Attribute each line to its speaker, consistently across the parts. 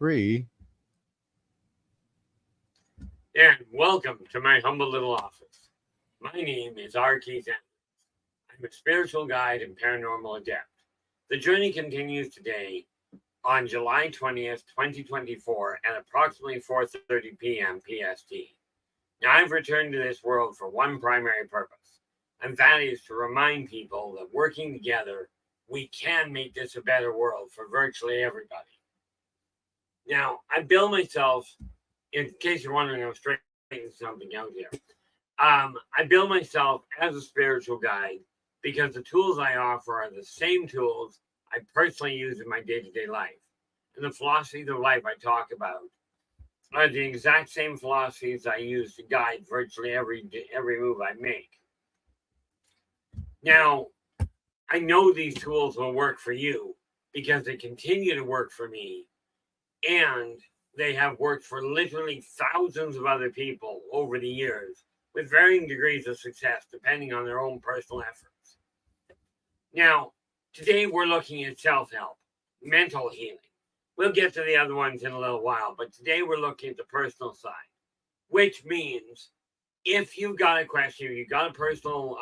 Speaker 1: 3.
Speaker 2: And welcome to my humble little office. My name is R. Keith Andrews. I'm a spiritual guide and paranormal adept. The journey continues today on July 20th, 2024 at approximately 4:30 p.m. PST. Now, I've returned to this world for one primary purpose, and that is to remind people that working together, we can make this a better world for virtually everybody. Now, I bill myself, in case you're wondering, I'm straightening something out here. I bill myself as a spiritual guide because the tools I offer are the same tools I personally use in my day-to-day life. And the philosophies of life I talk about are the exact same philosophies I use to guide virtually every move I make. Now, I know these tools will work for you because they continue to work for me, and they have worked for literally thousands of other people over the years with varying degrees of success depending on their own personal efforts. Now, today we're looking at self-help, mental healing. We'll get to the other ones in a little while, but today we're looking at the personal side, which means if you've got a question, you've got a personal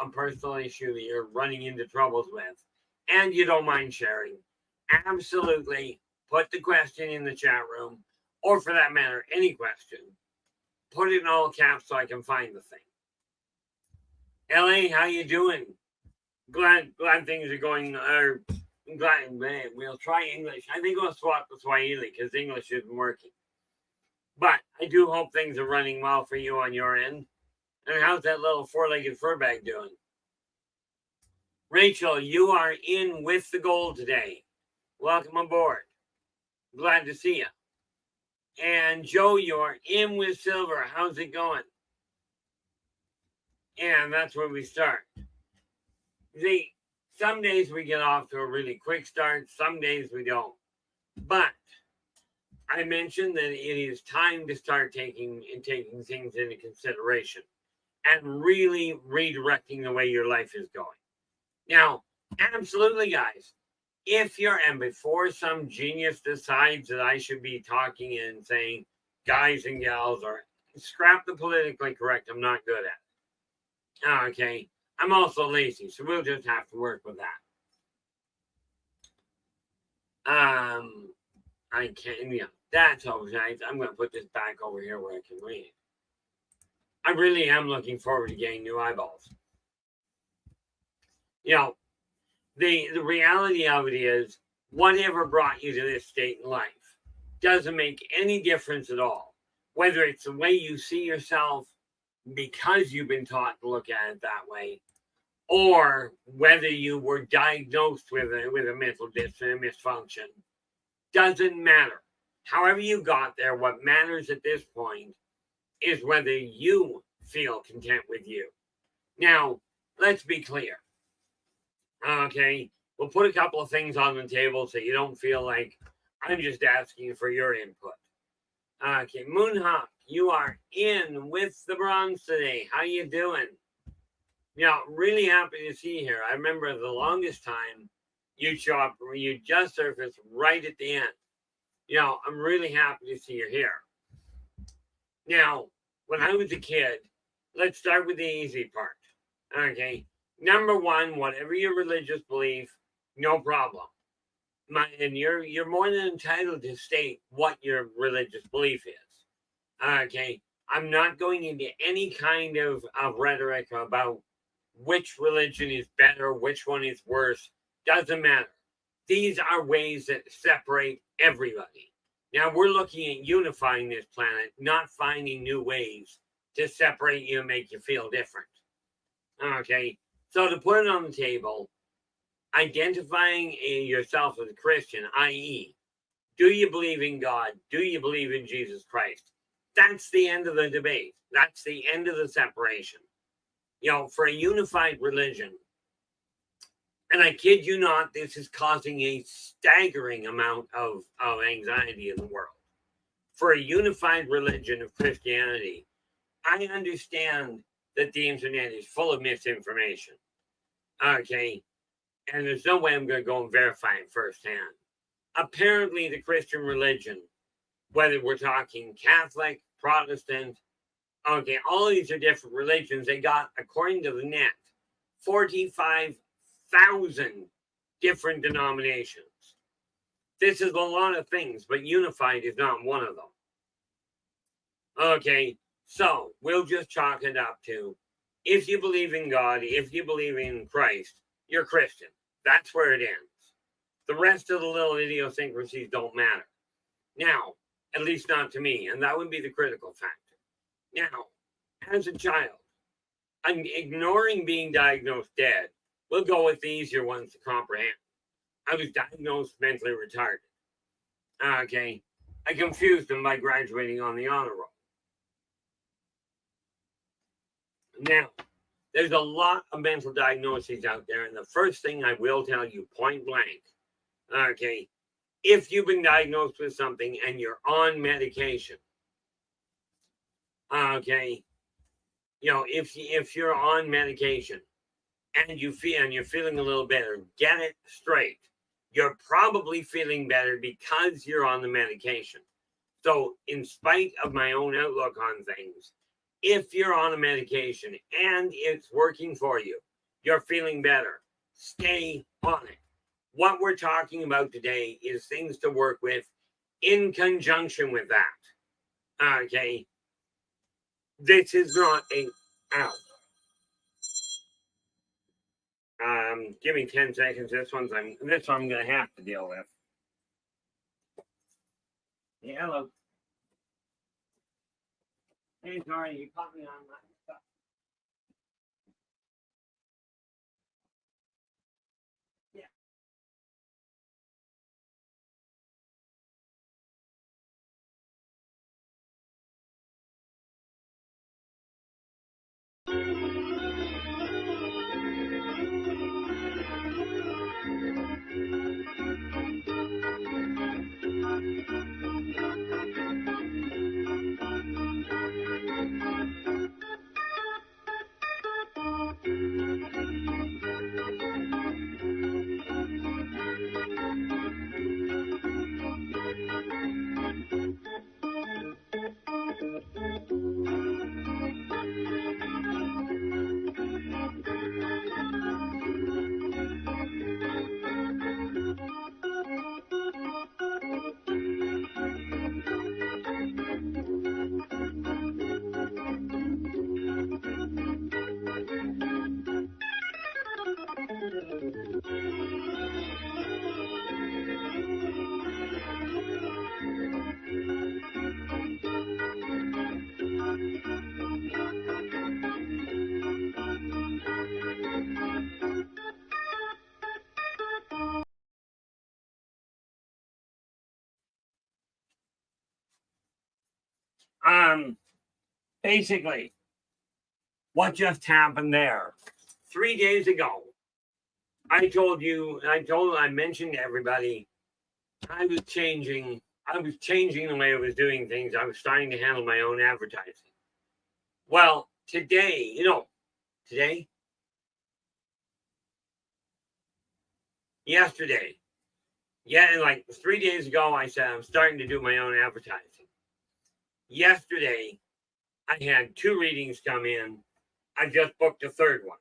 Speaker 2: issue that you're running into troubles with, and you don't mind sharing, absolutely put the question in the chat room, or for that matter, any question. Put it in all caps so I can find the thing. LA, how you doing? Glad things are going. We'll try English. I think we'll swap to Swahili because English isn't working. But I do hope things are running well for you on your end. And how's that little four-legged fur bag doing? Rachel, you are in with the gold today. Welcome aboard. Glad to see you. And Joe, you're in with silver. How's it going? And that's where we start. See, some days we get off to a really quick start. Some days we don't. But I mentioned that it is time to start taking things into consideration and really redirecting the way your life is going. Now, absolutely, guys. And before some genius decides that I should be talking and saying guys and gals, or scrap the politically correct, I'm not good at it. Okay. I'm also lazy, so we'll just have to work with that. I can't, that's always nice. I'm going to put this back over here where I can read. I really am looking forward to getting new eyeballs. The reality of it is, whatever brought you to this state in life doesn't make any difference at all. Whether it's the way you see yourself because you've been taught to look at it that way, or whether you were diagnosed with a mental misfunction, doesn't matter. However you got there, what matters at this point is whether you feel content with you. Now, let's be clear. Okay, we'll put a couple of things on the table so you don't feel like I'm just asking for your input. Okay, Moonhawk, you are in with the bronze today. How you doing? Really happy to see you here. I remember the longest time you'd show up, you just surfaced right at the end. I'm really happy to see you here. Now, when I was a kid, let's start with the easy part. Okay. Number one, whatever your religious belief, no problem. And you're more than entitled to state what your religious belief is. Okay, I'm not going into any kind of rhetoric about which religion is better, which one is worse. Doesn't matter. These are ways that separate everybody. Now we're looking at unifying this planet, not finding new ways to separate you and make you feel different. Okay. So to put it on the table, identifying yourself as a Christian, i.e., do you believe in God? Do you believe in Jesus Christ? That's the end of the debate. That's the end of the separation. For a unified religion, and I kid you not, this is causing a staggering amount of anxiety in the world. For a unified religion of Christianity, I understand that the internet is full of misinformation. Okay. And there's no way I'm going to go and verify it firsthand. Apparently, the Christian religion whether we're talking Catholic, Protestant, okay, all of these are different religions. They got, according to the net, 45,000 different denominations. This is a lot of things, but unified is not one of them. Okay, so we'll just chalk it up to, if you believe in God, if you believe in Christ, you're Christian. That's where it ends. The rest of the little idiosyncrasies don't matter. Now, at least not to me, and that would be the critical factor. Now, as a child, I'm ignoring being diagnosed dead. We'll go with the easier ones to comprehend. I was diagnosed mentally retarded. Okay, I confused them by graduating on the honor roll. Now, there's a lot of mental diagnoses out there, and the first thing I will tell you point blank, okay, if you've been diagnosed with something and you're on medication, okay, you know, if you're on medication and you're feeling a little better, get it straight. You're probably feeling better because you're on the medication. So, in spite of my own outlook on things, if you're on a medication and it's working for you, you're feeling better, stay on it. What we're talking about today is things to work with in conjunction with that. Okay. This is not a ow. Give me 10 seconds. This one I'm gonna have to deal with. Hey, hello. Hey, sorry, you caught me on my stuff. Yeah. Basically, what just happened there? 3 days ago, I mentioned to everybody I was changing the way I was doing things. I was starting to handle my own advertising. Well, today, yesterday, yeah, like 3 days ago, I said I'm starting to do my own advertising. Yesterday, I had 2 readings come in. I just booked a third one.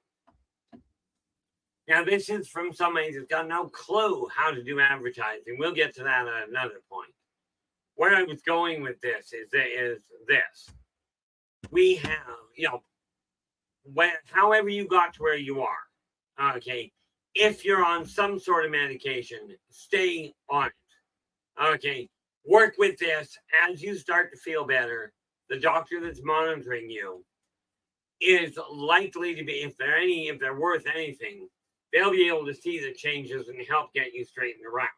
Speaker 2: Now, this is from somebody who's got no clue how to do advertising. We'll get to that at another point. Where I was going with this is this. We have, however you got to where you are, okay, if you're on some sort of medication, stay on it. Okay, work with this. As you start to feel better, the doctor that's monitoring you is likely to be, if they're worth anything, they'll be able to see the changes and help get you straightened around.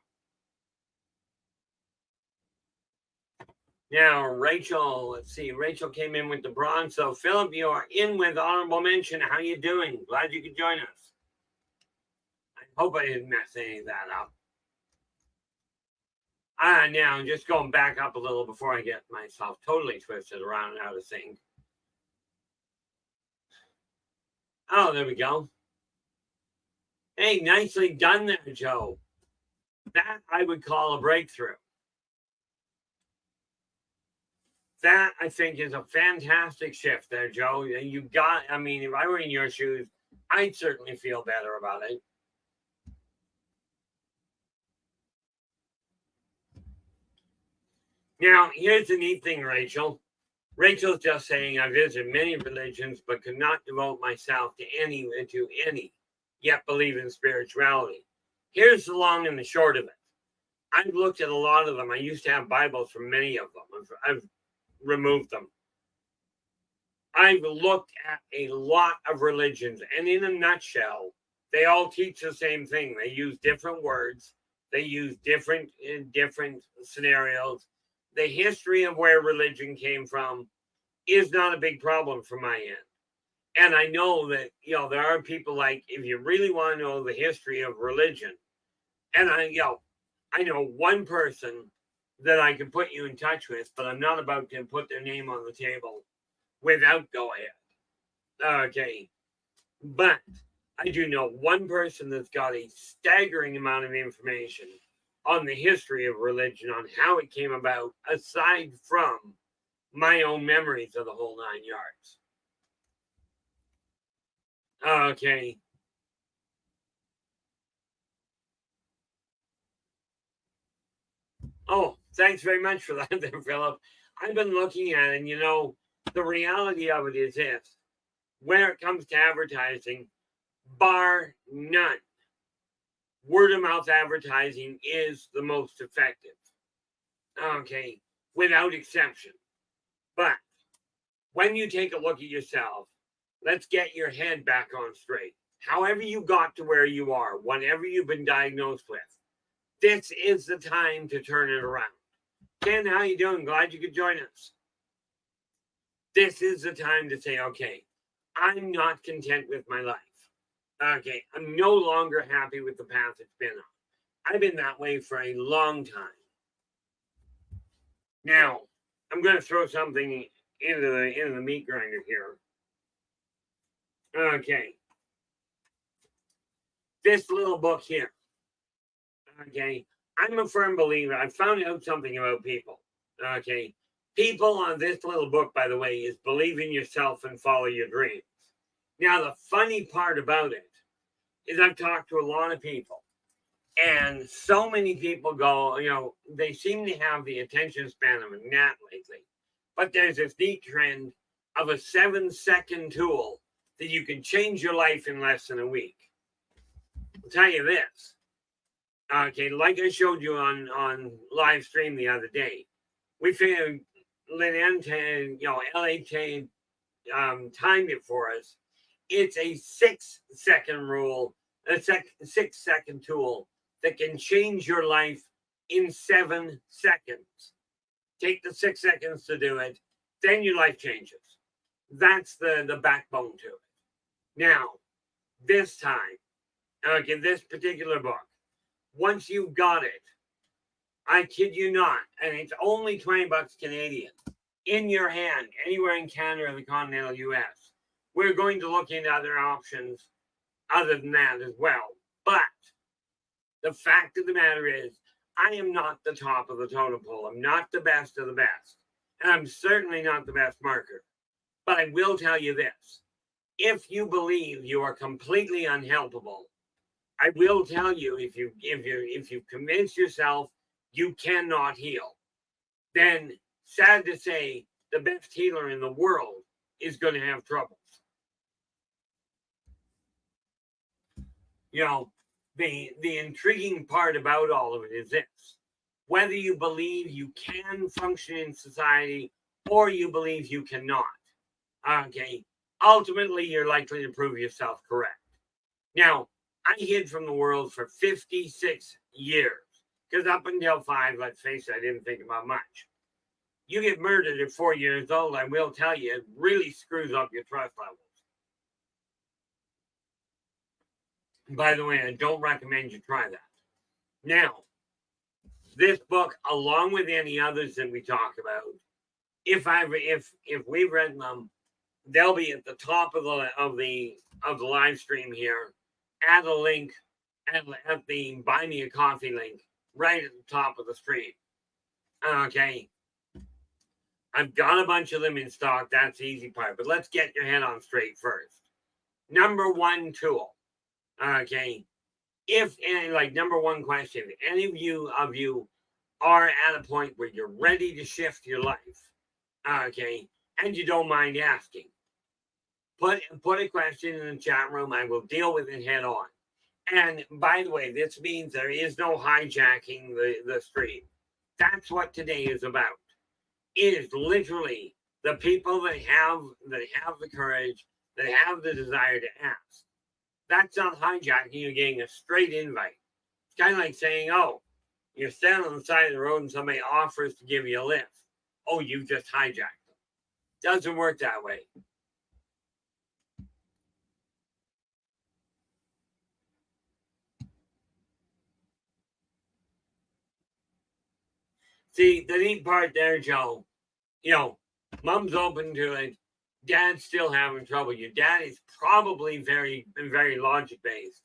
Speaker 2: Now, Rachel, let's see. Rachel came in with the bronze. So, Philip, you are in with honorable mention. How you doing? Glad you could join us. I hope I didn't mess any of that up. Now, just going back up a little before I get myself totally twisted around and out of sync. Oh, there we go. Hey, nicely done there, Joe. That I would call a breakthrough. That, I think, is a fantastic shift there, Joe. You got, I mean, if I were in your shoes, I'd certainly feel better about it. Now, here's the neat thing, Rachel. Rachel's just saying, I visit many religions, but could not devote myself to any, yet believe in spirituality. Here's the long and the short of it. I've looked at a lot of them. I used to have Bibles from many of them. I've removed them. I've looked at a lot of religions, and in a nutshell, they all teach the same thing. They use different words. They use different scenarios. The history of where religion came from is not a big problem from my end. And I know that, there are people like, if you really want to know the history of religion, and I know one person that I can put you in touch with, but I'm not about to put their name on the table without go ahead. Okay. But I do know one person that's got a staggering amount of information on the history of religion, on how it came about, aside from my own memories of the whole 9 yards. Okay. Oh, thanks very much for that there, Philip. I've been looking at it, and the reality of it is this. When it comes to advertising, bar none, word of mouth advertising is the most effective. Okay, without exception. But when you take a look at yourself, let's get your head back on straight. However you got to where you are, whatever you've been diagnosed with, this is the time to turn it around. Ken, how you doing? Glad you could join us. This is the time to say, okay, I'm not content with my life. Okay, I'm no longer happy with the path it's been on. I've been that way for a long time. Now, I'm going to throw something into the meat grinder here. Okay. This little book here. Okay. I'm a firm believer. I found out something about people. Okay. People on this little book, by the way, is believe in yourself and follow your dreams. Now, the funny part about it is I've talked to a lot of people, and so many people go, they seem to have the attention span of a gnat lately. But there's this neat trend of a 7-second tool that you can change your life in less than a week. I'll tell you this. Okay, like I showed you on live stream the other day, we figured Lynn LA timed it for us. It's a 6-second rule, a 6-second tool that can change your life in 7 seconds. Take the 6 seconds to do it, then your life changes. That's the backbone to it. Now, this time, this particular book, once you've got it, I kid you not, and it's only $20 Canadian, in your hand, anywhere in Canada or the continental US. We're going to look into other options other than that as well. But the fact of the matter is, I am not the top of the totem pole. I'm not the best of the best. And I'm certainly not the best marker. But I will tell you this. If you believe you are completely unhelpable, I will tell you, if you convince yourself you cannot heal, then sad to say, the best healer in the world is going to have troubles. The intriguing part about all of it is this. Whether you believe you can function in society or you believe you cannot, okay, ultimately you're likely to prove yourself correct. Now, I hid from the world for 56 years because up until 5, let's face it, I didn't think about much. You get murdered at 4 years old, I will tell you, it really screws up your trust levels. By the way, I don't recommend you try that. Now, this book, along with any others that we talk about, if we've read them, they'll be at the top of the live stream here, at a link at the Buy Me a Coffee link, right at the top of the stream. Okay. I've got a bunch of them in stock. That's the easy part. But let's get your head on straight first. Number one tool. Okay. If any, like, number one question, if any of you are at a point where you're ready to shift your life, okay, and you don't mind asking, put a question in the chat room. I will deal with it head on. And by the way, this means there is no hijacking the stream. That's what today is about. It is literally the people that have the courage, that have the desire to ask. That's not hijacking. You're getting a straight invite. It's kind of like saying, oh, you're standing on the side of the road and somebody offers to give you a lift. Oh, you just hijacked them. Doesn't work that way. See, the neat part there, Joe, mom's open to it. Dad's still having trouble. Your dad is probably very, very logic based.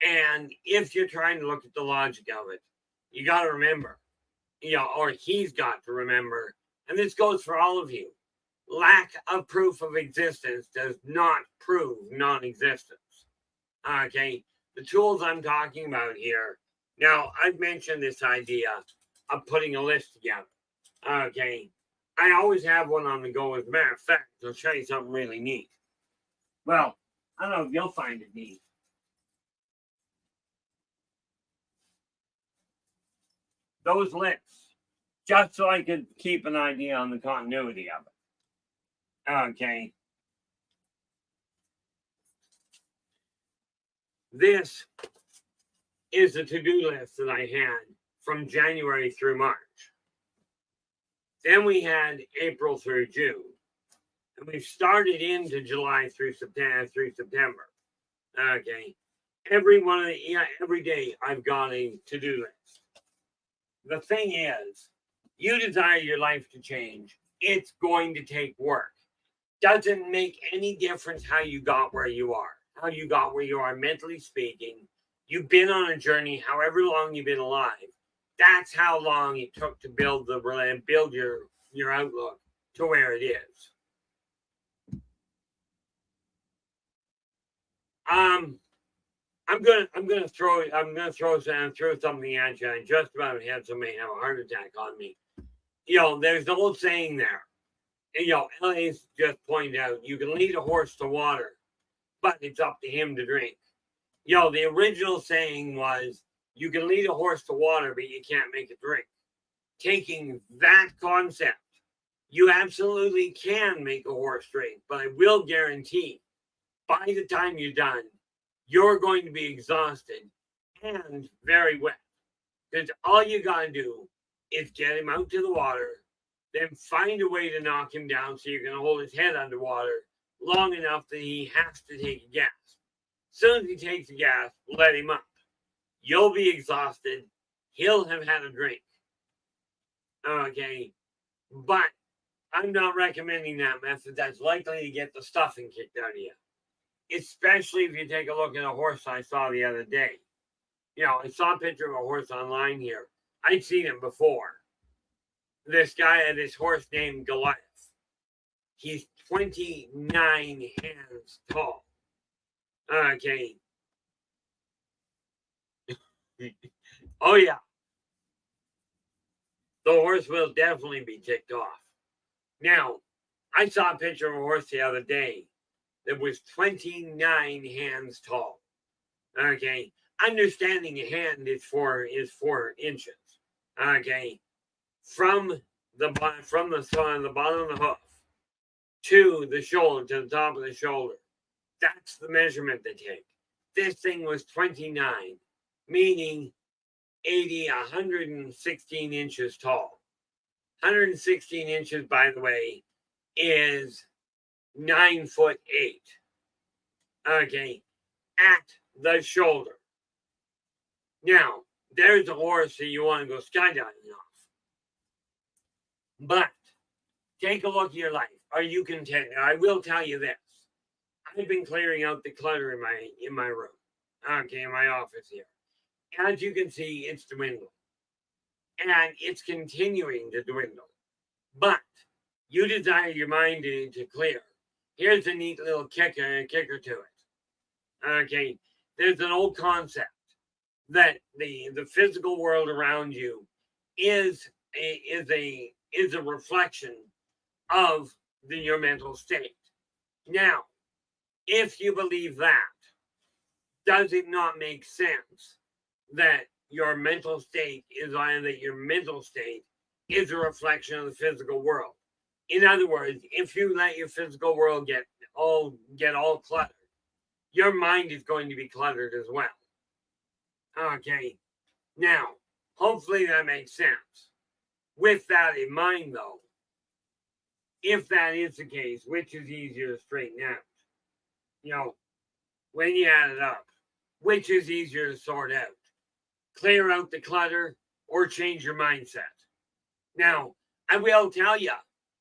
Speaker 2: And if you're trying to look at the logic of it, you got to remember, or he's got to remember, and this goes for all of you, lack of proof of existence does not prove non-existence. Okay, the tools I'm talking about here. Now, I've mentioned this idea of putting a list together. Okay, I always have one on the go. As a matter of fact, I'll show you something really neat. Well, I don't know if you'll find it neat. Those lists, just so I could keep an idea on the continuity of it. Okay. This is the to-do list that I had from January through March. Then we had April through June. And we've started into July through September. Okay. Every day I've got a to-do list. The thing is, you desire your life to change. It's going to take work. Doesn't make any difference how you got where you are, mentally speaking. You've been on a journey, however long you've been alive. That's how long it took to build your outlook to where it is. I'm gonna throw something at you. I just about had somebody have a heart attack on me. There's the old saying there. Ellis just pointed out, you can lead a horse to water, but it's up to him to drink. The original saying was, you can lead a horse to water, but you can't make it drink. Taking that concept, you absolutely can make a horse drink, but I will guarantee, by the time you're done, you're going to be exhausted and very wet. Because all you got to do is get him out to the water, then find a way to knock him down so you're going to hold his head underwater long enough that he has to take a gas. As soon as he takes a gas, let him up. You'll be exhausted. He'll have had a drink. Okay. But I'm not recommending that method. That's likely to get the stuffing kicked out of you. Especially if you take a look at a horse I saw the other day. I saw a picture of a horse online here. I'd seen him before. This guy had this horse named Goliath. He's 29 hands tall. Okay. Oh, yeah. The horse will definitely be ticked off. Now, I saw a picture of a horse the other day that was 29 hands tall. Okay. Understanding a hand is 4 inches. Okay. From the bottom of the hoof to the shoulder, to the top of the shoulder. That's the measurement they take. This thing was 29, meaning 116 inches tall. 116 inches, by the way, is 9'8". Okay, at the shoulder. Now, there's a horse that you want to go skydiving off. But take a look at your life. Are you content? I will tell you this. I've been clearing out the clutter in my room. Okay, in my office here. As you can see, it's dwindling. And it's continuing to dwindle. But you desire your mind to clear. Here's a neat little kicker to it. Okay, there's an old concept that the physical world around you is a reflection of your mental state. Now, if you believe that, does it not make sense that your mental state is a reflection of the physical world? In other words, if you let your physical world get all cluttered, your mind is going to be cluttered as well. Okay. Now, hopefully that makes sense. With that in mind, though, if that is the case, which is easier to straighten out? When you add it up, which is easier to sort out? Clear out the clutter or change your mindset? Now, I will tell you,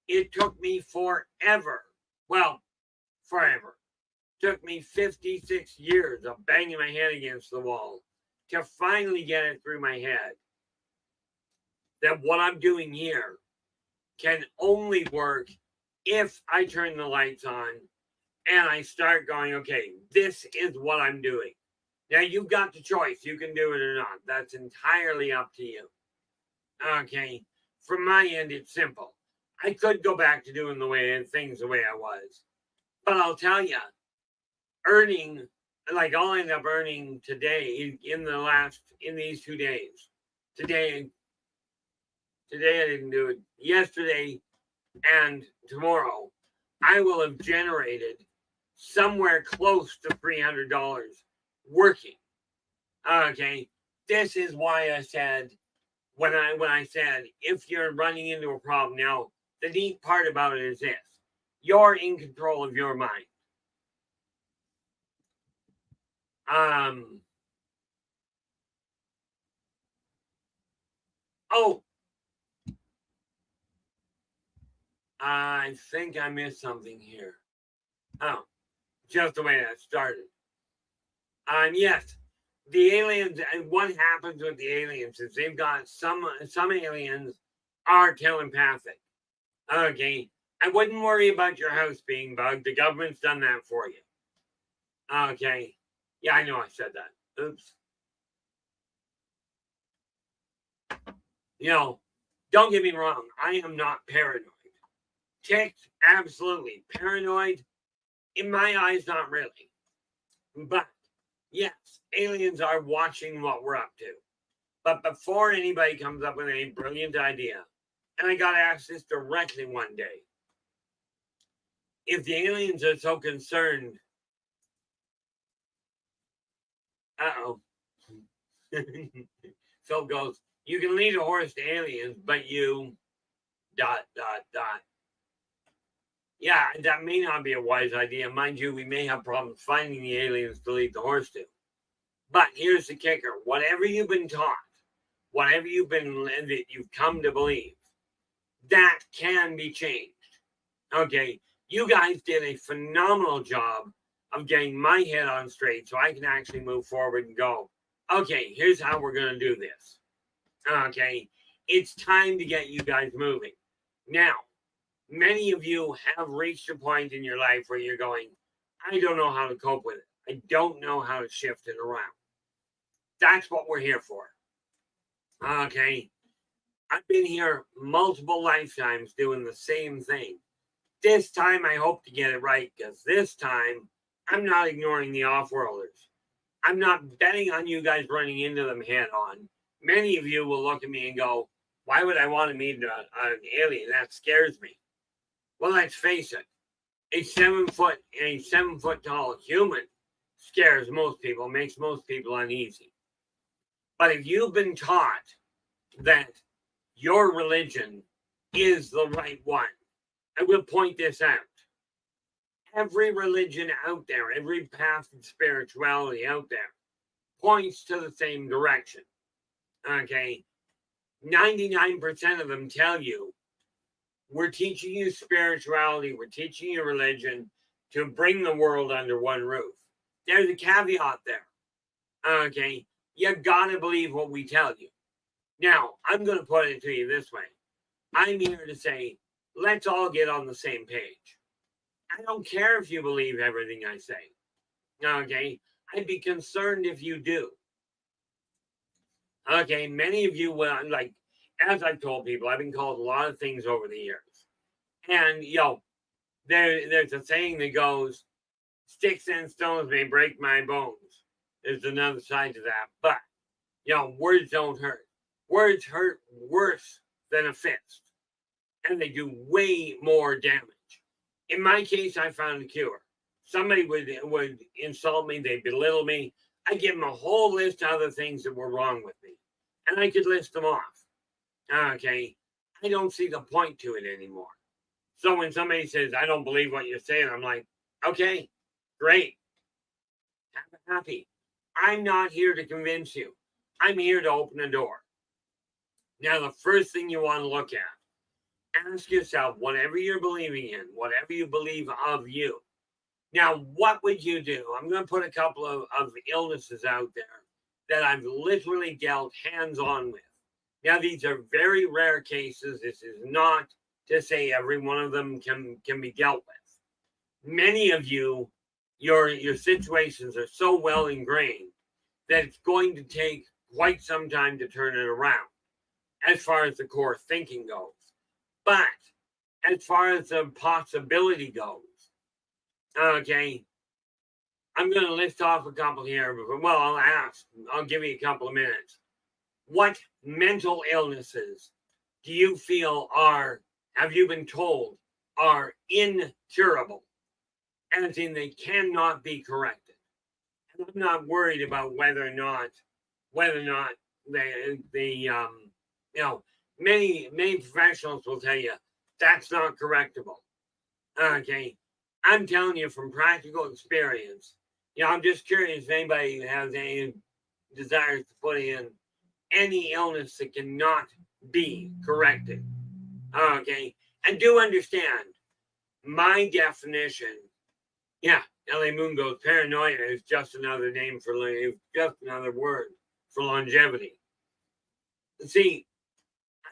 Speaker 2: it took me forever. Well, forever. It took me 56 years of banging my head against the wall to finally get it through my head that what I'm doing here can only work if I turn the lights on and I start going, okay, this is what I'm doing. Now, you've got the choice. You can do it or not. That's entirely up to you. Okay. From my end, it's simple. I could go back to doing things the way I was. But I'll tell you, I'll end up earning today in these 2 days. Today I didn't do it. Yesterday and tomorrow, I will have generated somewhere close to $300 working. Okay. This is why I said, when I said, if you're running into a problem now, the neat part about it is this: you're in control of your mind. I think I missed something here. Oh, just the way that started. Yes, the aliens, and what happens with the aliens is they've got some aliens are telepathic. Okay, I wouldn't worry about your house being bugged. The government's done that for you. Okay, yeah, I know I said that. Oops. Don't get me wrong. I am not paranoid. Ticked, absolutely. Paranoid, in my eyes, not really. But yes, aliens are watching what we're up to. But before anybody comes up with a brilliant idea, and I got asked this directly one day, if the aliens are so concerned, Phil goes, you can lead a horse to aliens, but you ... Yeah, that may not be a wise idea. Mind you, we may have problems finding the aliens to lead the horse to. But here's the kicker. Whatever you've been taught, whatever you've come to believe, that can be changed. Okay, you guys did a phenomenal job of getting my head on straight so I can actually move forward and go, okay, here's how we're going to do this. Okay, it's time to get you guys moving. Now, many of you have reached a point in your life where you're going, I don't know how to cope with it. I don't know how to shift it around. That's what we're here for. Okay. I've been here multiple lifetimes doing the same thing. This time I hope to get it right, because this time I'm not ignoring the off-worlders. I'm not betting on you guys running into them head on. Many of you will look at me and go, why would I want to meet an alien? That scares me. Well, let's face it. A 7 foot tall human scares most people, makes most people uneasy. But if you've been taught that your religion is the right one, I will point this out. Every religion out there, every path of spirituality out there points to the same direction. Okay? 99% of them tell you, we're teaching you spirituality, we're teaching you religion to bring the world under one roof. There's a caveat there. Okay? You gotta believe what we tell you. Now, I'm going to put it to you this way. I'm here to say, let's all get on the same page. I don't care if you believe everything I say. Okay? I'd be concerned if you do. Okay, many of you will, like, as I've told people, I've been called a lot of things over the years. And, there's a saying that goes, sticks and stones may break my bones. There's another side to that. But, words don't hurt. Words hurt worse than a fist. And they do way more damage. In my case, I found a cure. Somebody would insult me, they'd belittle me. I give them a whole list of other things that were wrong with me. And I could list them off. Okay. I don't see the point to it anymore. So when somebody says, I don't believe what you're saying, I'm like, okay, great. Happy. I'm not here to convince you. I'm here to open a door. Now, the first thing you want to look at, ask yourself, whatever you're believing in, whatever you believe of you. Now, what would you do? I'm going to put a couple of illnesses out there that I've literally dealt hands-on with. Now, these are very rare cases. This is not to say every one of them can be dealt with. Many of you, your situations are so well ingrained that it's going to take quite some time to turn it around as far as the core thinking goes. But as far as the possibility goes, okay, I'm going to list off a couple here. I'll give you a couple of minutes. What mental illnesses do you feel have you been told are incurable? As in they cannot be corrected. And I'm not worried about whether or not many professionals will tell you that's not correctable. Okay. I'm telling you from practical experience. I'm just curious if anybody has any desires to put in any illness that cannot be corrected. Okay. And do understand my definition. LA Moon goes, paranoia is just another word for longevity. See,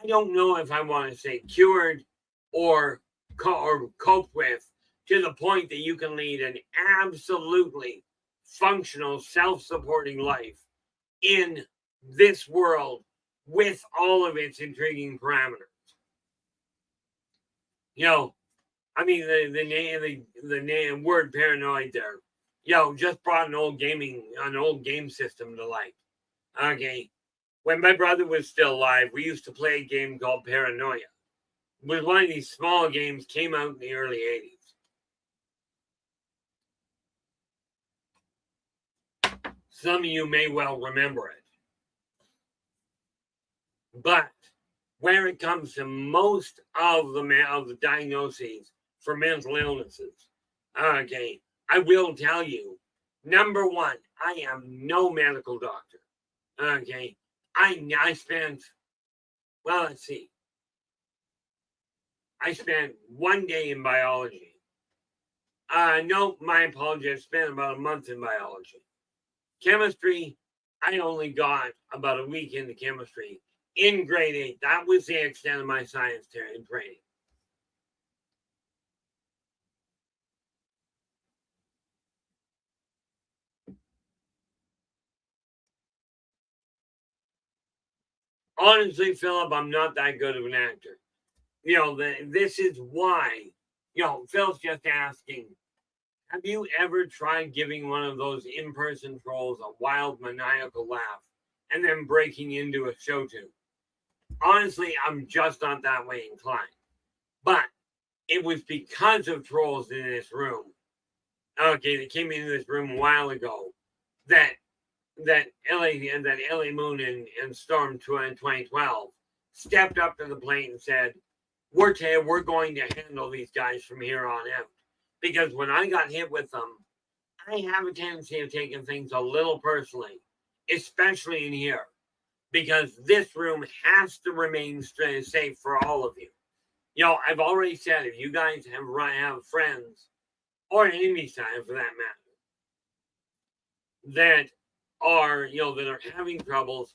Speaker 2: I don't know if I want to say cured or cope with to the point that you can lead an absolutely functional, self-supporting life in this world with all of its intriguing parameters. The name word paranoid there, just brought an old game system to life. Okay. When my brother was still alive, we used to play a game called Paranoia. It was one of these small games, came out in the early 80s. Some of you may well remember it. But where it comes to most of the diagnoses for mental illnesses, okay, I will tell you, number one, I am no medical doctor. Okay, I spent one day in biology. No, my apologies. I spent about a month in biology. Chemistry, I only got about a week into chemistry in grade 8. That was the extent of my science training. Honestly, Philip, I'm not that good of an actor. This is why, Phil's just asking, have you ever tried giving one of those in-person trolls a wild, maniacal laugh and then breaking into a show tune? Honestly, I'm just not that way inclined. But it was because of trolls in this room, okay, that came into this room a while ago, that LA Moon and Storm 2012 stepped up to the plate and said, we're going to handle these guys from here on out. Because when I got hit with them, I have a tendency of taking things a little personally, especially in here, because this room has to remain safe for all of you. I've already said, if you guys have friends, or enemies for that matter, that are having troubles,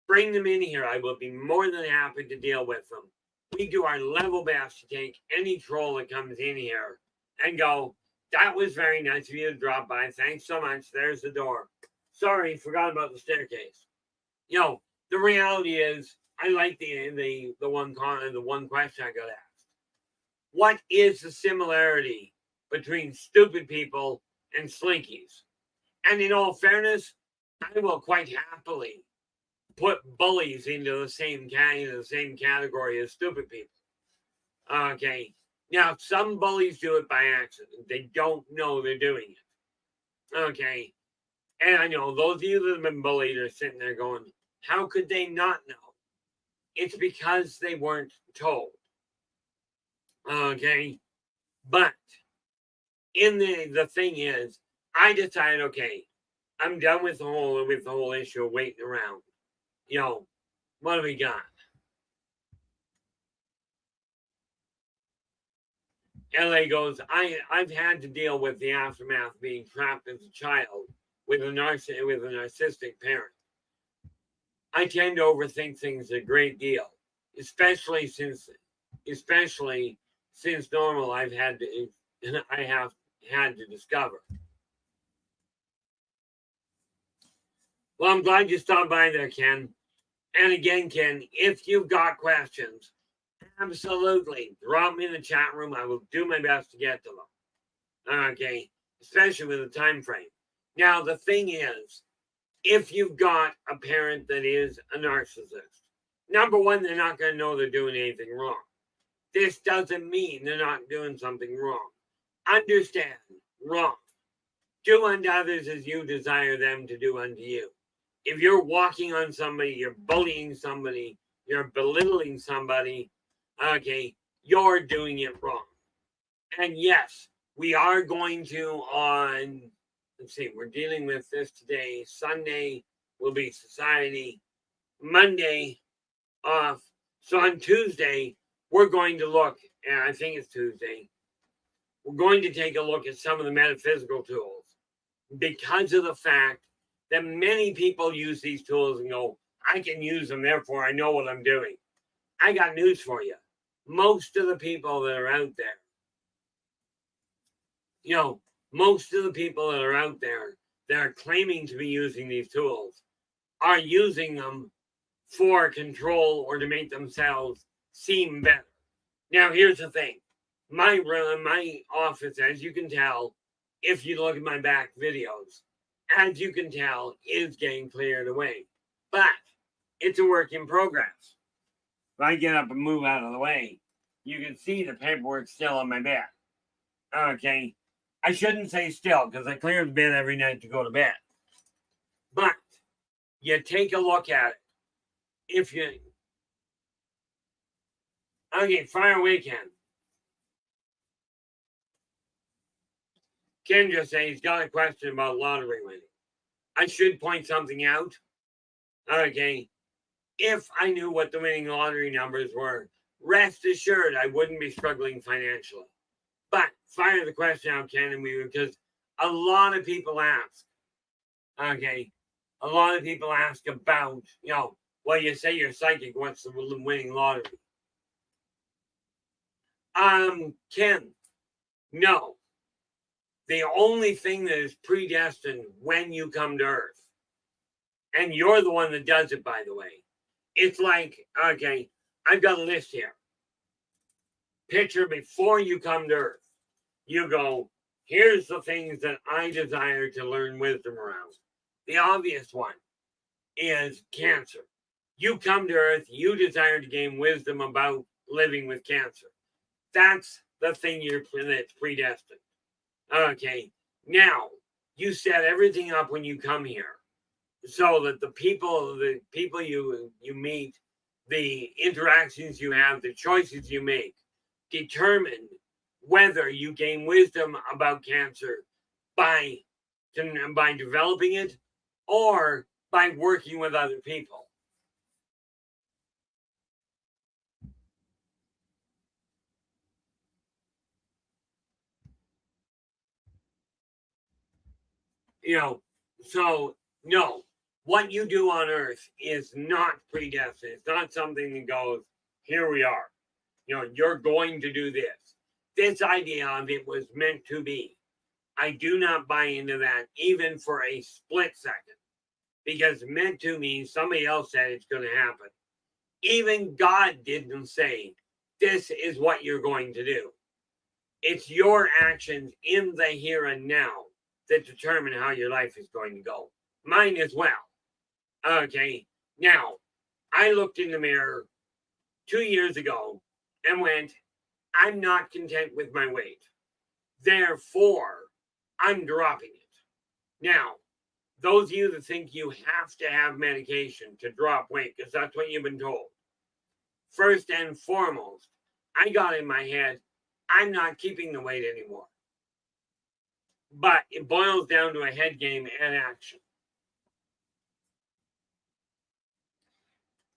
Speaker 2: bring them in here. I will be more than happy to deal with them. we do our level best to take any troll that comes in here and go, that was very nice of you to drop by. Thanks so much. There's the door. Sorry, forgot about the staircase. The reality is, I like the one question I got asked. What is the similarity between stupid people and slinkies? And in all fairness, I will quite happily put bullies into the same category as stupid people. Okay. Now, some bullies do it by accident. They don't know they're doing it. Okay. And I know those of you that have been bullied are sitting there going, how could they not know? It's because they weren't told. Okay. But the thing is, I decided, okay, I'm done with the whole issue of waiting around. What do we got? LA goes, I've had to deal with the aftermath of being trapped as a child with a narcissistic parent. I tend to overthink things a great deal, especially since normal I have had to discover. Well, I'm glad you stopped by there, Ken. And again, Ken, if you've got questions, absolutely drop me in the chat room. I will do my best to get to them. Okay, especially with the time frame. Now, the thing is, if you've got a parent that is a narcissist, number one, they're not going to know they're doing anything wrong. This doesn't mean they're not doing something wrong. Understand, wrong. Do unto others as you desire them to do unto you. If you're walking on somebody, you're bullying somebody, you're belittling somebody, okay, you're doing it wrong. And yes, we are going to let's see, we're dealing with this today. Sunday will be society. Monday off. So on Tuesday, we're going to look, and I think it's Tuesday, we're going to take a look at some of the metaphysical tools because of the fact that many people use these tools and go, I can use them, therefore I know what I'm doing. I got news for you. Most of the people that are out there, most of the people that are out there that are claiming to be using these tools are using them for control or to make themselves seem better. Now, here's the thing. My office, as you can tell, if you look at my back videos, as you can tell, is getting cleared away. But it's a work in progress. If I get up and move out of the way, you can see the paperwork still on my bed. Okay. I shouldn't say still because I clear the bed every night to go to bed. But you take a look at it. Okay, fire away, Ken. Ken just said he's got a question about lottery winning. I should point something out. Okay. If I knew what the winning lottery numbers were, rest assured I wouldn't be struggling financially. But fire the question out, Ken, because a lot of people ask. Okay. A lot of people ask about, well, you say you're psychic, what's the winning lottery? Ken, no. The only thing that is predestined when you come to Earth, and you're the one that does it, by the way, it's like, okay, I've got a list here. Picture before you come to Earth. You go, here's the things that I desire to learn wisdom around. The obvious one is cancer. You come to Earth, you desire to gain wisdom about living with cancer. That's the thing that's predestined. Okay, now you set everything up when you come here so that the people you meet, the interactions you have, the choices you make determine whether you gain wisdom about cancer by developing it or by working with other people. So no, what you do on Earth is not predestined. It's not something that goes, here we are. You're going to do this. This idea of it was meant to be. I do not buy into that even for a split second, because meant to means somebody else said it's going to happen. Even God didn't say, this is what you're going to do. It's your actions in the here and now that determine how your life is going to go. Mine as well. Okay. Now, I looked in the mirror 2 years ago and went, I'm not content with my weight. Therefore, I'm dropping it. Now, those of you that think you have to have medication to drop weight, because that's what you've been told. First and foremost, I got in my head, I'm not keeping the weight anymore. But it boils down to a head game and action.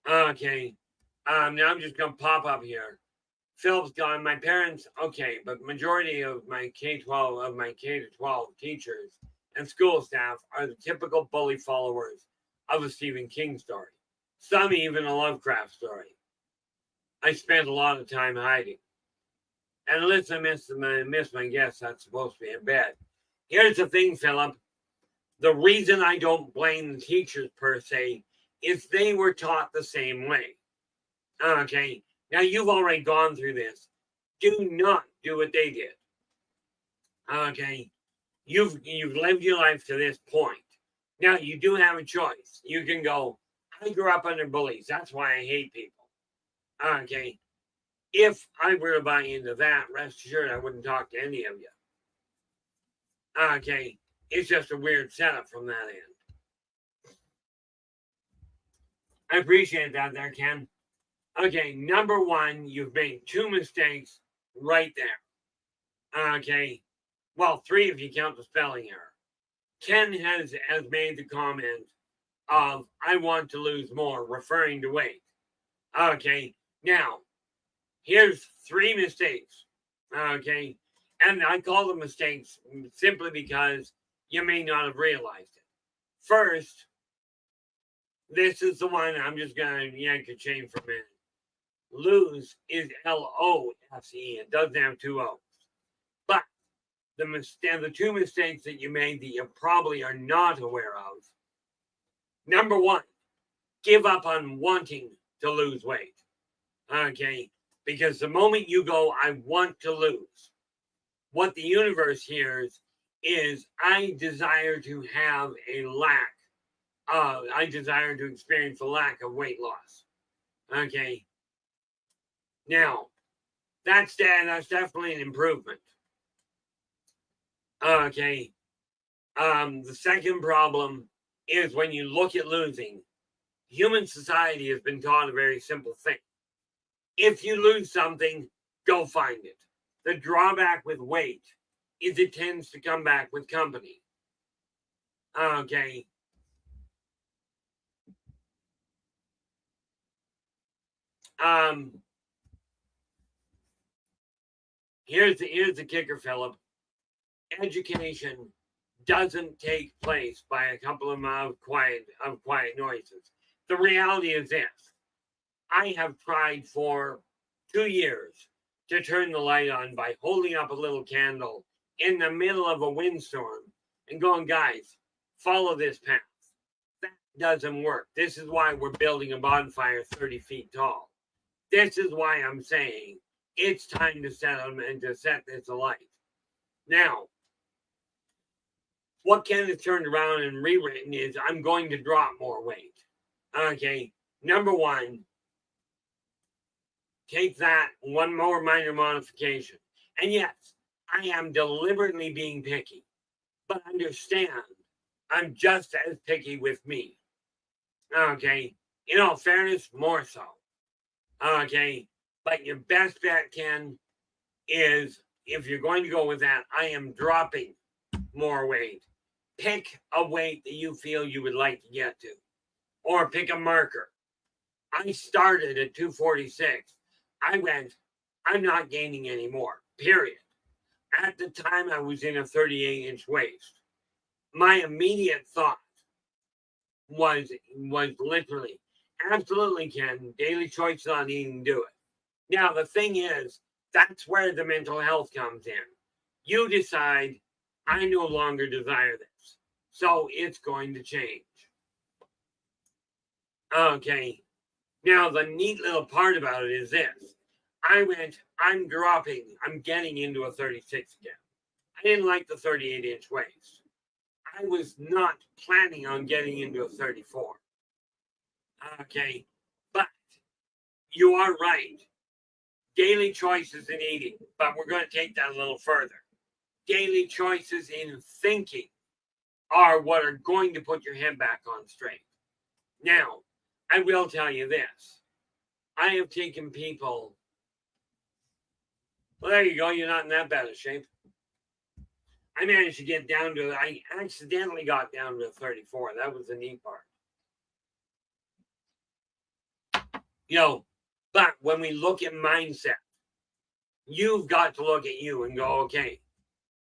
Speaker 2: Okay. Now I'm just going to pop up here. Philip's gone. My parents, okay, but majority of my K-12 teachers and school staff are the typical bully followers of a Stephen King story. Some even a Lovecraft story. I spent a lot of time hiding. And unless I miss my guess, that's supposed to be in bed. Here's the thing, Philip. The reason I don't blame the teachers per se is they were taught the same way. Okay. Now you've already gone through this. Do not do what they did. Okay. You've lived your life to this point. Now you do have a choice. You can go, I grew up under bullies. That's why I hate people. Okay. If I were to buy into that, rest assured I wouldn't talk to any of you. Okay. It's just a weird setup from that end. I appreciate that there, Ken. Okay, number one, you've made 2 mistakes right there. Okay, well, 3 if you count the spelling error. Ken has made the comment of, I want to lose more, referring to weight. Okay, now, here's 3 mistakes. Okay, and I call them mistakes simply because you may not have realized it. First, this is the one I'm just going to yank a chain from it. Lose is L-O-S-E. It doesn't have 2 O's. But the 2 mistakes that you made that you probably are not aware of. Number 1, give up on wanting to lose weight. Okay? Because the moment you go, I want to lose, what the universe hears is, I desire to have a lack. I desire to experience a lack of weight loss. Okay? Now, that's definitely an improvement. Okay. The second problem is when you look at losing, human society has been taught a very simple thing. If you lose something, go find it. The drawback with weight is it tends to come back with company. Okay. Here's the kicker, Philip. Education doesn't take place by a couple of quiet noises. The reality is this. I have tried for 2 years to turn the light on by holding up a little candle in the middle of a windstorm and going, guys, follow this path. That doesn't work. This is why we're building a bonfire 30 feet tall. This is why I'm saying it's time to set this alight. Now, what Ken has turned around and rewritten is, I'm going to drop more weight. Okay, number 1, take that one more minor modification. And yes, I am deliberately being picky, but understand, I'm just as picky with me. Okay, in all fairness, more so. Okay, but your best bet, Ken, is if you're going to go with that, I am dropping more weight. Pick a weight that you feel you would like to get to, or pick a marker. I started at 246. I went, I'm not gaining any more, period. At the time, I was in a 38-inch waist. My immediate thought was literally, absolutely, Ken, daily choice on eating, do it. Now, the thing is, that's where the mental health comes in. You decide, I no longer desire this, so it's going to change. Okay. Now, the neat little part about it is this. I'm getting into a 36 again. I didn't like the 38-inch waist. I was not planning on getting into a 34. Okay. But you are right. Daily choices in eating, but we're going to take that a little further. Daily choices in thinking are what are going to put your head back on straight. Now, I will tell you this. I have taken people. Well, there you go. You're not in that bad of shape. I managed to get down to, I accidentally got down to 34. That was the neat part. But when we look at mindset, you've got to look at you and go, okay,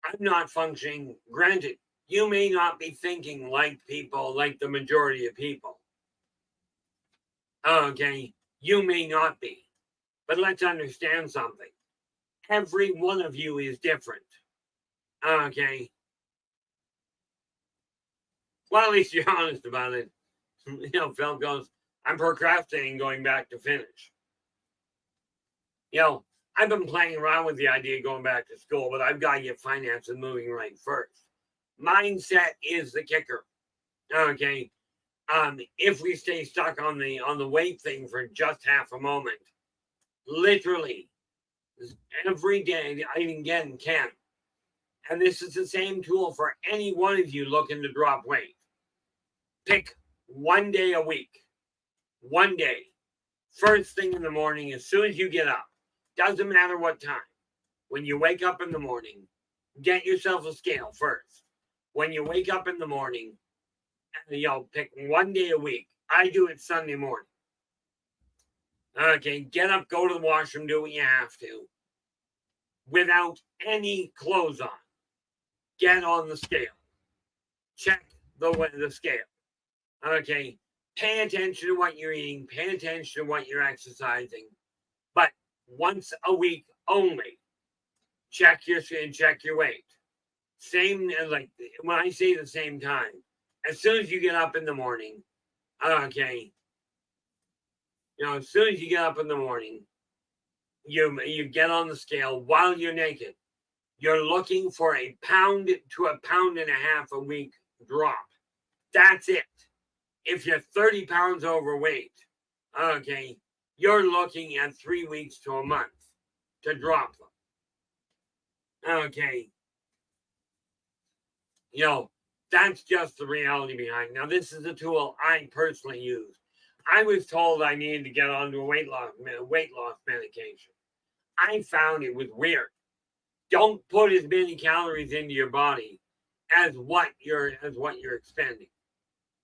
Speaker 2: I'm not functioning. Granted, you may not be thinking like people, like the majority of people. Okay, you may not be. But let's understand something. Every one of you is different. Okay. Well, at least you're honest about it. Phil goes, I'm procrastinating going back to finish. I've been playing around with the idea of going back to school, but I've got to get finances moving right first. Mindset is the kicker. Okay. If we stay stuck on the weight thing for just half a moment, literally every day, I again can. And this is the same tool for any one of you looking to drop weight. Pick one day a week. One day. First thing in the morning, as soon as you get up. Doesn't matter what time. When you wake up in the morning, get yourself a scale first. When you wake up in the morning, pick one day a week. I do it Sunday morning. Okay, get up, go to the washroom, do what you have to. Without any clothes on. Get on the scale. Check the scale. Okay, pay attention to what you're eating. Pay attention to what you're exercising. But once a week only, check your weight. Same, like when I say the same time, as soon as you get up in the morning, okay, as soon as you get up in the morning, you get on the scale while you're naked. You're looking for a pound to a pound and a half a week drop. That's it. If you're 30 pounds overweight, okay, you're looking at 3 weeks to a month to drop them. Okay. That's just the reality behind. Now, this is a tool I personally use. I was told I needed to get onto a weight loss medication. I found it was weird. Don't put as many calories into your body as what you're expending.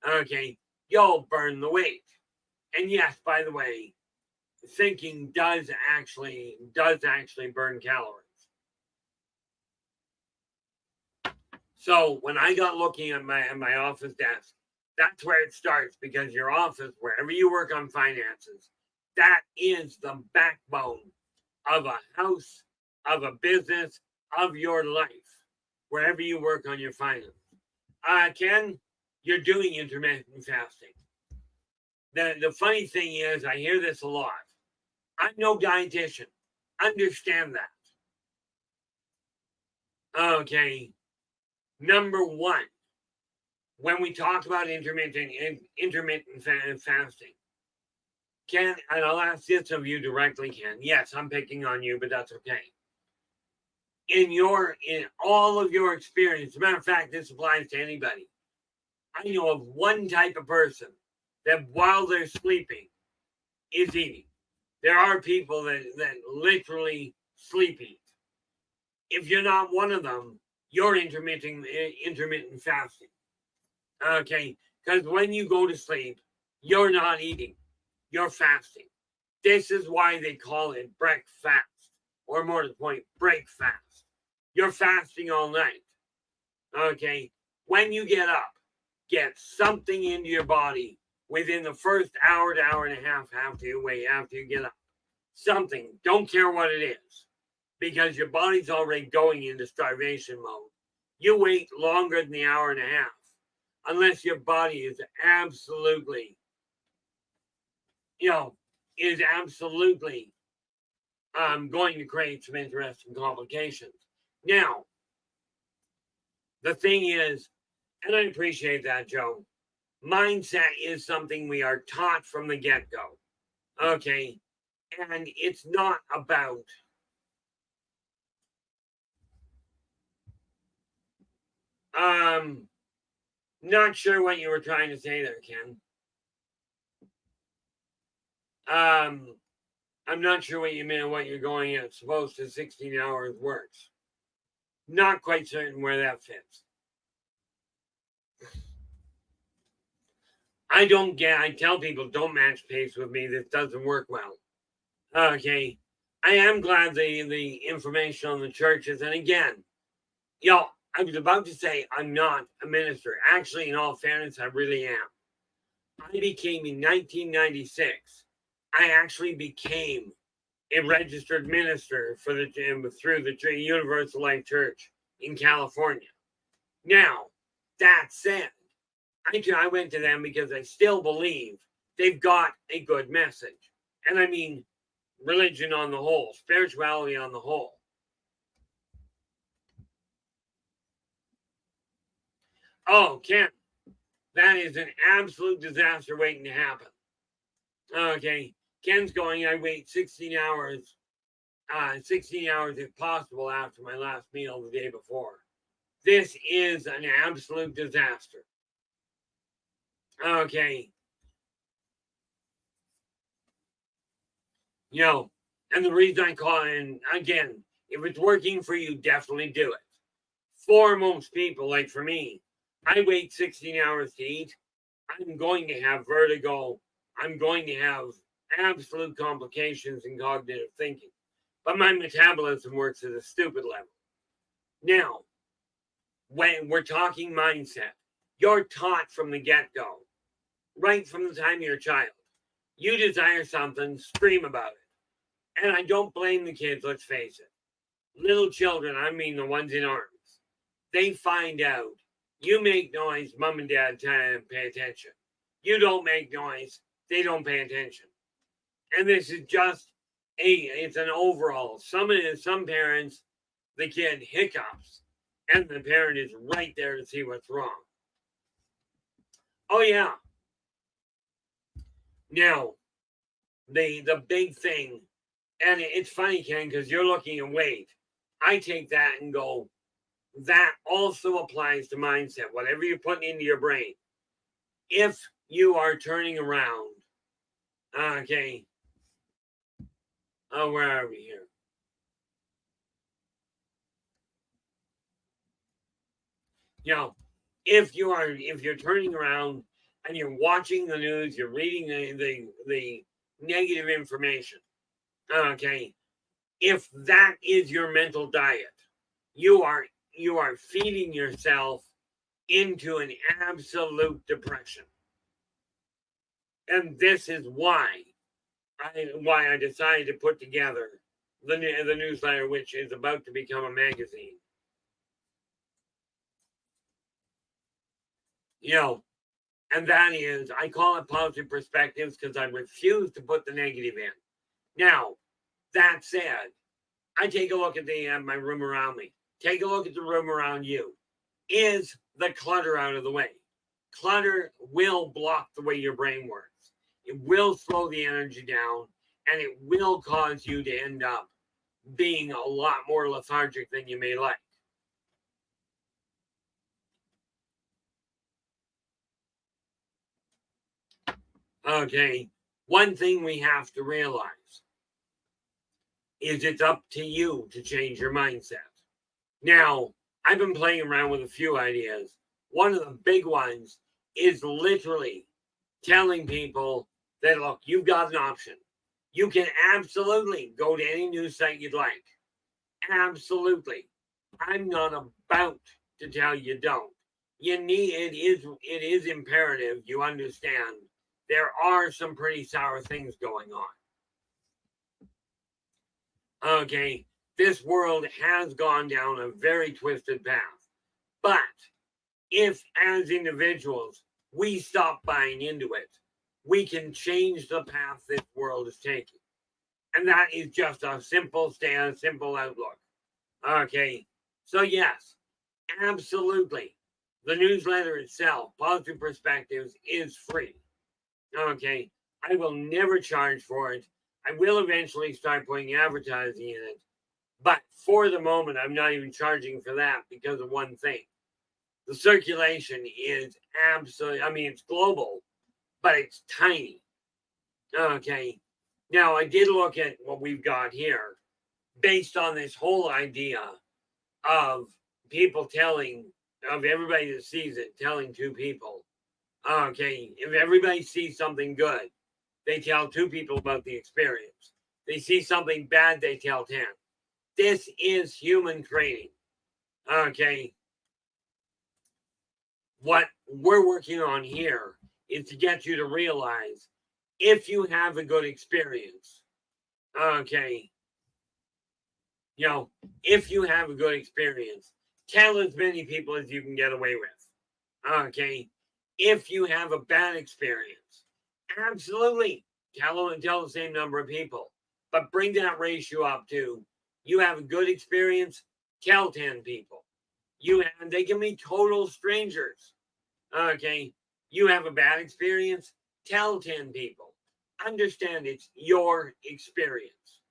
Speaker 2: Okay, you'll burn the weight. And yes, by the way, thinking does actually burn calories. So when I got looking at my office desk, that's where it starts, because your office, wherever you work on finances, that is the backbone of a house, of a business, of your life, wherever you work on your finances. Ken, you're doing intermittent fasting. The funny thing is, I hear this a lot. I'm no dietitian. Understand that. Okay. Number one, when we talk about intermittent fasting, Ken, and I'll ask this of you directly, Ken. Yes, I'm picking on you, but that's okay. In all of your experience, as a matter of fact, this applies to anybody. I know of one type of person that while they're sleeping is eating. There are people that literally sleep eat. If you're not one of them, you're intermittent fasting. Okay, because when you go to sleep, you're not eating. You're fasting. This is why they call it breakfast, or more to the point, break fast. You're fasting all night. Okay, when you get up, get something into your body within the first hour to hour and a half after you get up. something. Don't care what it is, because your body's already going into starvation mode. You wait longer than the hour and a half, unless your body is absolutely, is absolutely going to create some interesting complications. Now, the thing is, and I appreciate that, Joe, mindset is something we are taught from the get-go. Okay? And it's not about not sure what you were trying to say there, Ken. I'm not sure what you meant, what you're going at. Supposed to 16 hours works. Not quite certain where that fits. I tell people, don't match pace with me. This doesn't work well. Okay. I am glad the information on the churches. And again, I was about to say I'm not a minister. Actually, in all fairness, I really am. I became in 1996. I actually became a registered minister through the Universal Life Church in California. Now, that said, I went to them because I still believe they've got a good message. And I mean, religion on the whole, spirituality on the whole. Oh, Ken, that is an absolute disaster waiting to happen. Okay, Ken's going, I wait 16 hours if possible after my last meal the day before. This is an absolute disaster. Okay. And the reason I call it, and again, if it's working for you, definitely do it. For most people, like for me, I wait 16 hours to eat. I'm going to have vertigo. I'm going to have absolute complications in cognitive thinking. But my metabolism works at a stupid level. Now, when we're talking mindset, you're taught from the get-go, right from the time you're a child. You desire something, scream about it. And I don't blame the kids, let's face it. Little children, I mean the ones in arms, they find out. You make noise, mom and dad pay attention. You don't make noise, they don't pay attention. And this is just it's an overall. Some parents, the kid hiccups, and the parent is right there to see what's wrong. Oh yeah. Now, the big thing, and it's funny, Ken, because you're looking at weight. I take that and go, that also applies to mindset, whatever you're putting into your brain. If you are turning around, okay, where are we here? If you're turning around and you're watching the news, you're reading the negative information, okay, if that is your mental diet, you are feeding yourself into an absolute depression. And this is why I decided to put together the newsletter, which is about to become a magazine. And that is, I call it positive perspectives because I refuse to put the negative in. Now, that said, I take a look at my room around me. Take a look at the room around you. Is the clutter out of the way? Clutter will block the way your brain works. It will slow the energy down, and it will cause you to end up being a lot more lethargic than you may like. Okay, one thing we have to realize is it's up to you to change your mindset. Now, I've been playing around with a few ideas. One of the big ones is literally telling people that, look, you've got an option. You can absolutely go to any news site you'd like. Absolutely. I'm not about to tell you don't. It is imperative you understand there are some pretty sour things going on. Okay, this world has gone down a very twisted path. But if, as individuals, we stop buying into it, we can change the path this world is taking. And that is just a simple stand, simple outlook. Okay, so yes, absolutely. The newsletter itself, Positive Perspectives, is free. Okay, I will never charge for it. I will eventually start putting advertising in it. But for the moment, I'm not even charging for that because of one thing. The circulation is absolutely, I mean, it's global, but it's tiny. Okay. Now, I did look at what we've got here based on this whole idea of people telling, of everybody that sees it, telling two people. Okay. If everybody sees something good, they tell two people about the experience. They see something bad, they tell 10. This is human training. Okay. What we're working on here is to get you to realize if you have a good experience, okay, if you have a good experience, tell as many people as you can get away with. Okay. If you have a bad experience, absolutely tell the same number of people, but bring that ratio up to you have a good experience, tell 10 people. They can be total strangers. Okay. You have a bad experience, tell 10 people. Understand it's your experience.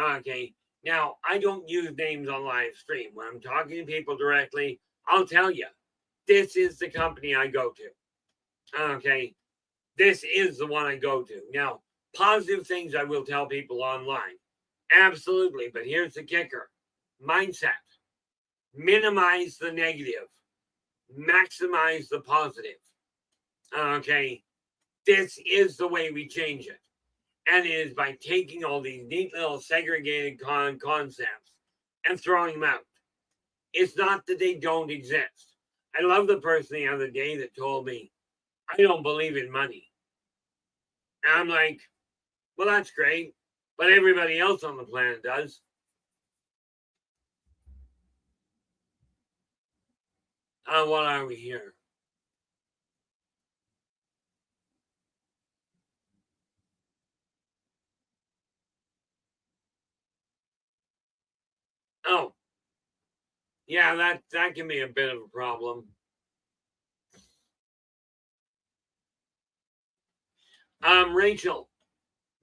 Speaker 2: Okay. Now, I don't use names on live stream. When I'm talking to people directly, I'll tell you, this is the company I go to. Okay. This is the one I go to. Now, positive things I will tell people online. Absolutely. But here's the kicker: mindset. Minimize the negative, maximize the positive. Okay. This is the way we change it. And it is by taking all these neat little segregated concepts and throwing them out. It's not that they don't exist. I love the person the other day that told me, I don't believe in money. And I'm like, well, that's great, but everybody else on the planet does. What are we here? Oh, yeah, that can be a bit of a problem. Rachel,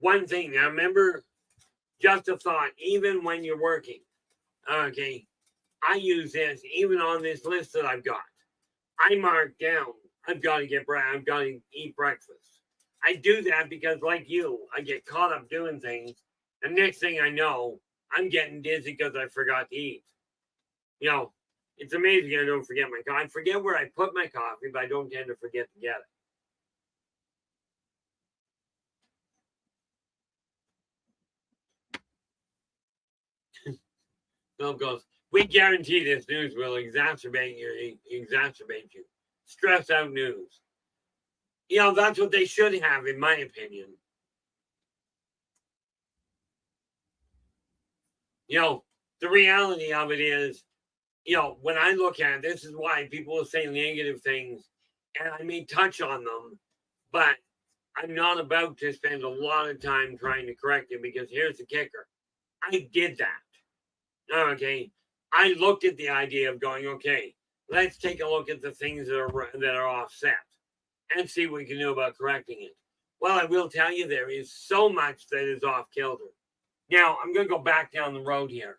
Speaker 2: one thing. Now remember, just a thought, even when you're working. Okay, I use this even on this list that I've got. I mark down, I've got to I've got to eat breakfast. I do that because, like you, I get caught up doing things. And next thing I know, I'm getting dizzy because I forgot to eat. You know, it's amazing I don't forget my coffee. I forget where I put my coffee, but I don't tend to forget to get it. Bill goes, we guarantee this news will exacerbate you. Stress out news. That's what they should have, in my opinion. The reality of it is, when I look at it, this is why people will say negative things, and I may touch on them, but I'm not about to spend a lot of time trying to correct it because here's the kicker. I did that. Okay. I looked at the idea of going, okay, let's take a look at the things that are offset and see what we can do about correcting it. Well, I will tell you there is so much that is off kilter. Now, I'm going to go back down the road here.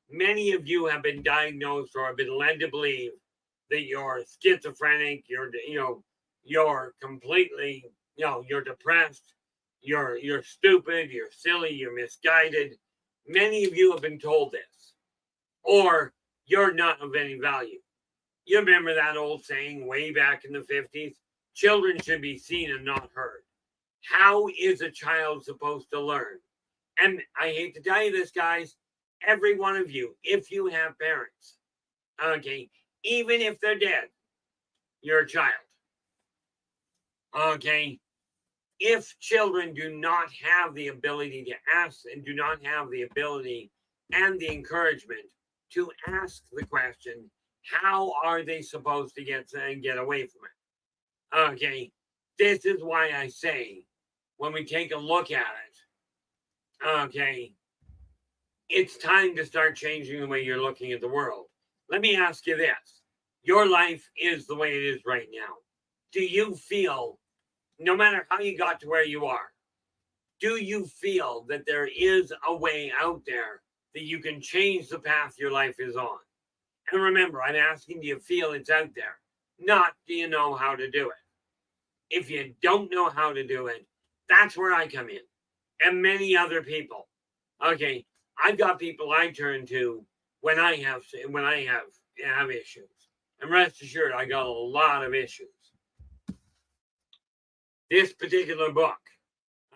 Speaker 2: Many of you have been diagnosed or have been led to believe that you're schizophrenic, you're completely, you're depressed, you're stupid, you're silly, you're misguided. Many of you have been told this, or you're not of any value. You remember that old saying way back in the 50s? Children should be seen and not heard. How is a child supposed to learn? And I hate to tell you this, guys, every one of you, if you have parents, okay, even if they're dead, you're a child. Okay. if children do not have the ability to ask and do not have the ability and the encouragement to ask the question, how are they supposed to get away from it? Okay, this is why I say when we take a look at it, okay, it's time to start changing the way you're looking at the world. Let me ask you this. Your life is the way it is right now. Do you feel, no matter how you got to where you are, do you feel that there is a way out there that you can change the path your life is on? And remember, I'm asking, do you feel it's out there? Not, do you know how to do it? If you don't know how to do it, that's where I come in. And many other people. Okay, I've got people I turn to when I have issues. And rest assured, I got a lot of issues. This particular book,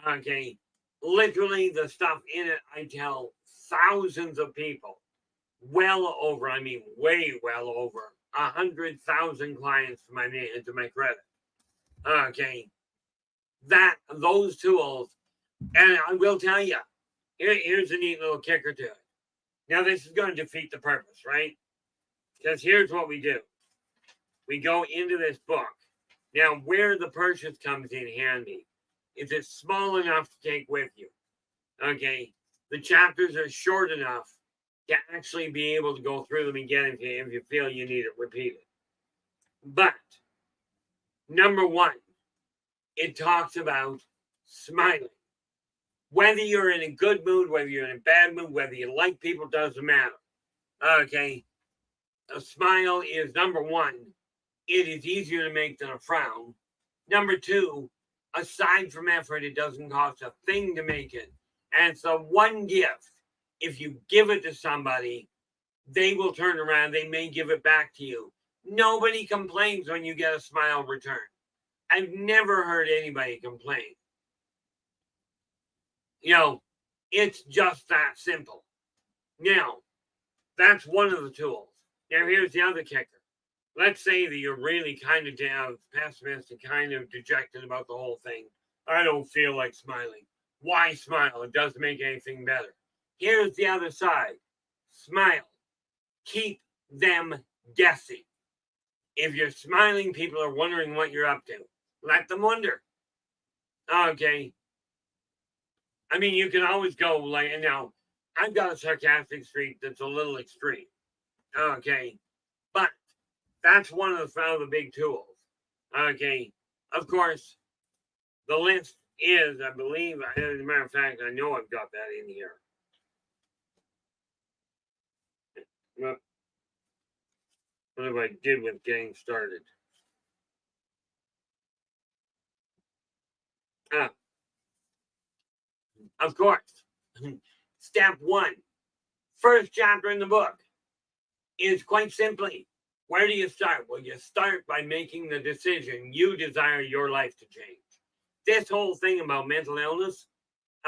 Speaker 2: okay, literally the stuff in it, I tell thousands of people, way well over 100,000 clients to my credit. Okay, those tools, and I will tell you, here's a neat little kicker to it. Now, this is going to defeat the purpose, right? Because here's what we do. We go into this book. Now, where the purchase comes in handy is it's small enough to take with you. Okay, the chapters are short enough to actually be able to go through them again if you feel you need it repeated. But, number one, it talks about smiling. Whether you're in a good mood, whether you're in a bad mood, whether you like people, doesn't matter. Okay, a smile is number one. It is easier to make than a frown. Number two, aside from effort, it doesn't cost a thing to make it. And it's the one gift. If you give it to somebody, they will turn around. They may give it back to you. Nobody complains when you get a smile return. I've never heard anybody complain. You know, it's just that simple. Now, that's one of the tools. Now, here's the other kicker. Let's say that you're really kind of down, pessimistic, kind of dejected about the whole thing. I don't feel like smiling. Why smile? It doesn't make anything better. Here's the other side. Smile. Keep them guessing. If you're smiling, people are wondering what you're up to. Let them wonder. Okay. I mean, you can always go like, and now I've got a sarcastic streak that's a little extreme. Okay. But that's one of the big tools. Okay. Of course, the list is, I believe, as a matter of fact, I know I've got that in here. What have I did with getting started? Of course. Step one, first chapter in the book is quite simply, where do you start? Well, you start by making the decision you desire your life to change. This whole thing about mental illness,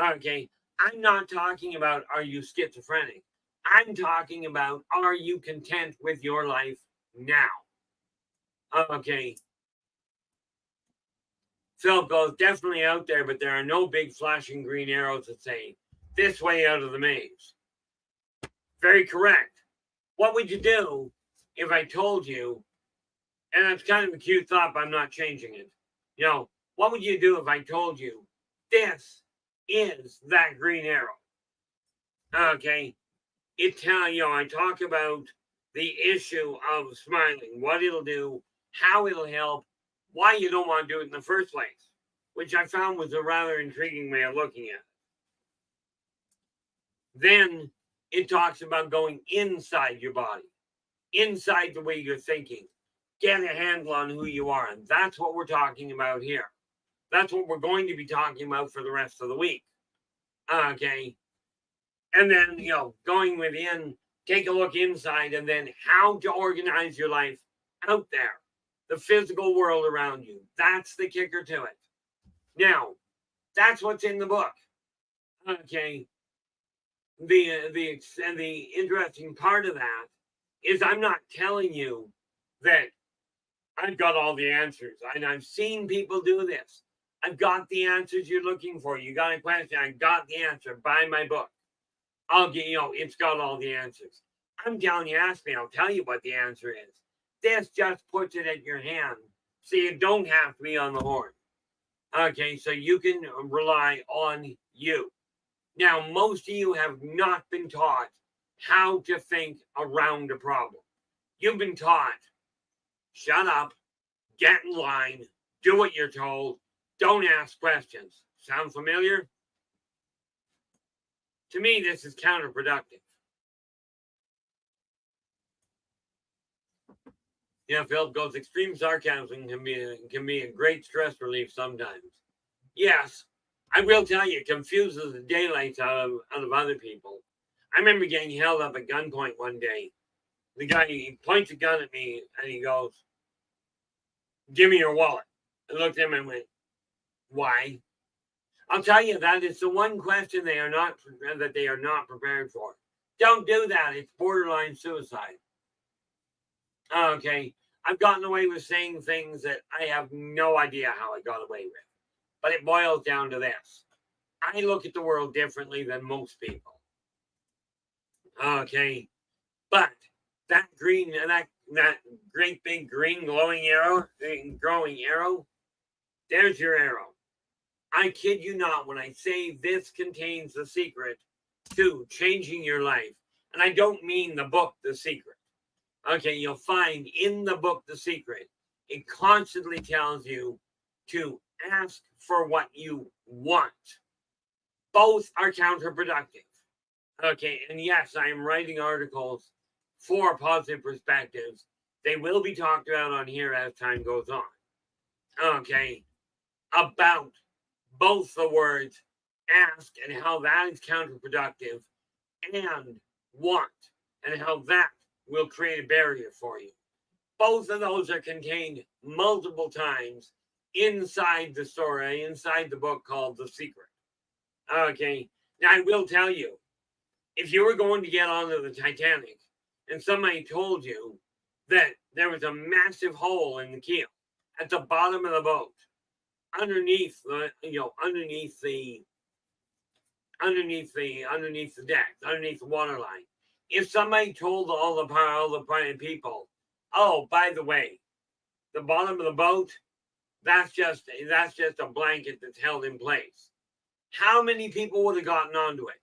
Speaker 2: okay, I'm not talking about are you schizophrenic. I'm talking about are you content with your life now? Okay. Phil goes definitely out there, but there are no big flashing green arrows that say this way out of the maze. Very correct. What would you do if I told you, and that's kind of a cute thought, but I'm not changing it. You know, what would you do if I told you this is that green arrow? Okay. I talk about the issue of smiling, what it'll do, how it'll help, why you don't want to do it in the first place, which I found was a rather intriguing way of looking at it. Then it talks about going inside your body, inside the way you're thinking, get a handle on who you are. And that's what we're talking about here. That's what we're going to be talking about for the rest of the week. Okay. And then, going within, take a look inside, and then how to organize your life out there, the physical world around you. That's the kicker to it. Now, that's what's in the book. Okay. The interesting part of that is I'm not telling you that I've got all the answers. And I've seen people do this. I've got the answers you're looking for. You got a question, I got the answer. Buy my book. I'll get, it's got all the answers. I'm telling you, ask me, I'll tell you what the answer is. This just puts it at your hand, so you don't have to be on the horn. Okay, so you can rely on you. Now, most of you have not been taught how to think around a problem. You've been taught, shut up, get in line, do what you're told, don't ask questions. Sound familiar? To me, this is counterproductive. Philip goes, extreme sarcasm can be a great stress relief sometimes. Yes, I will tell you, it confuses the daylights out of other people. I remember getting held up at gunpoint one day. The guy, he points a gun at me and he goes, give me your wallet. I looked at him and went, why? I'll tell you, that is the one question they are not prepared for. Don't do that. It's borderline suicide. Okay, I've gotten away with saying things that I have no idea how I got away with. But it boils down to this. I look at the world differently than most people. Okay, but that green, that great big green glowing arrow, growing arrow, there's your arrow. I kid you not when I say this contains the secret to changing your life. And I don't mean the book, The Secret. Okay, you'll find in the book, The Secret, it constantly tells you to ask for what you want. Both are counterproductive. Okay, and yes, I am writing articles for Positive Perspectives. They will be talked about on here as time goes on. Okay, about both the words ask and how that is counterproductive, and want and how that will create a barrier for you. Both of those are contained multiple times inside the story, inside the book called The Secret. Okay, now I will tell you, if you were going to get onto the Titanic and somebody told you that there was a massive hole in the keel at the bottom of the boat, underneath the deck, underneath the waterline. If somebody told all the people, oh, by the way, the bottom of the boat, that's just a blanket that's held in place. How many people would have gotten onto it?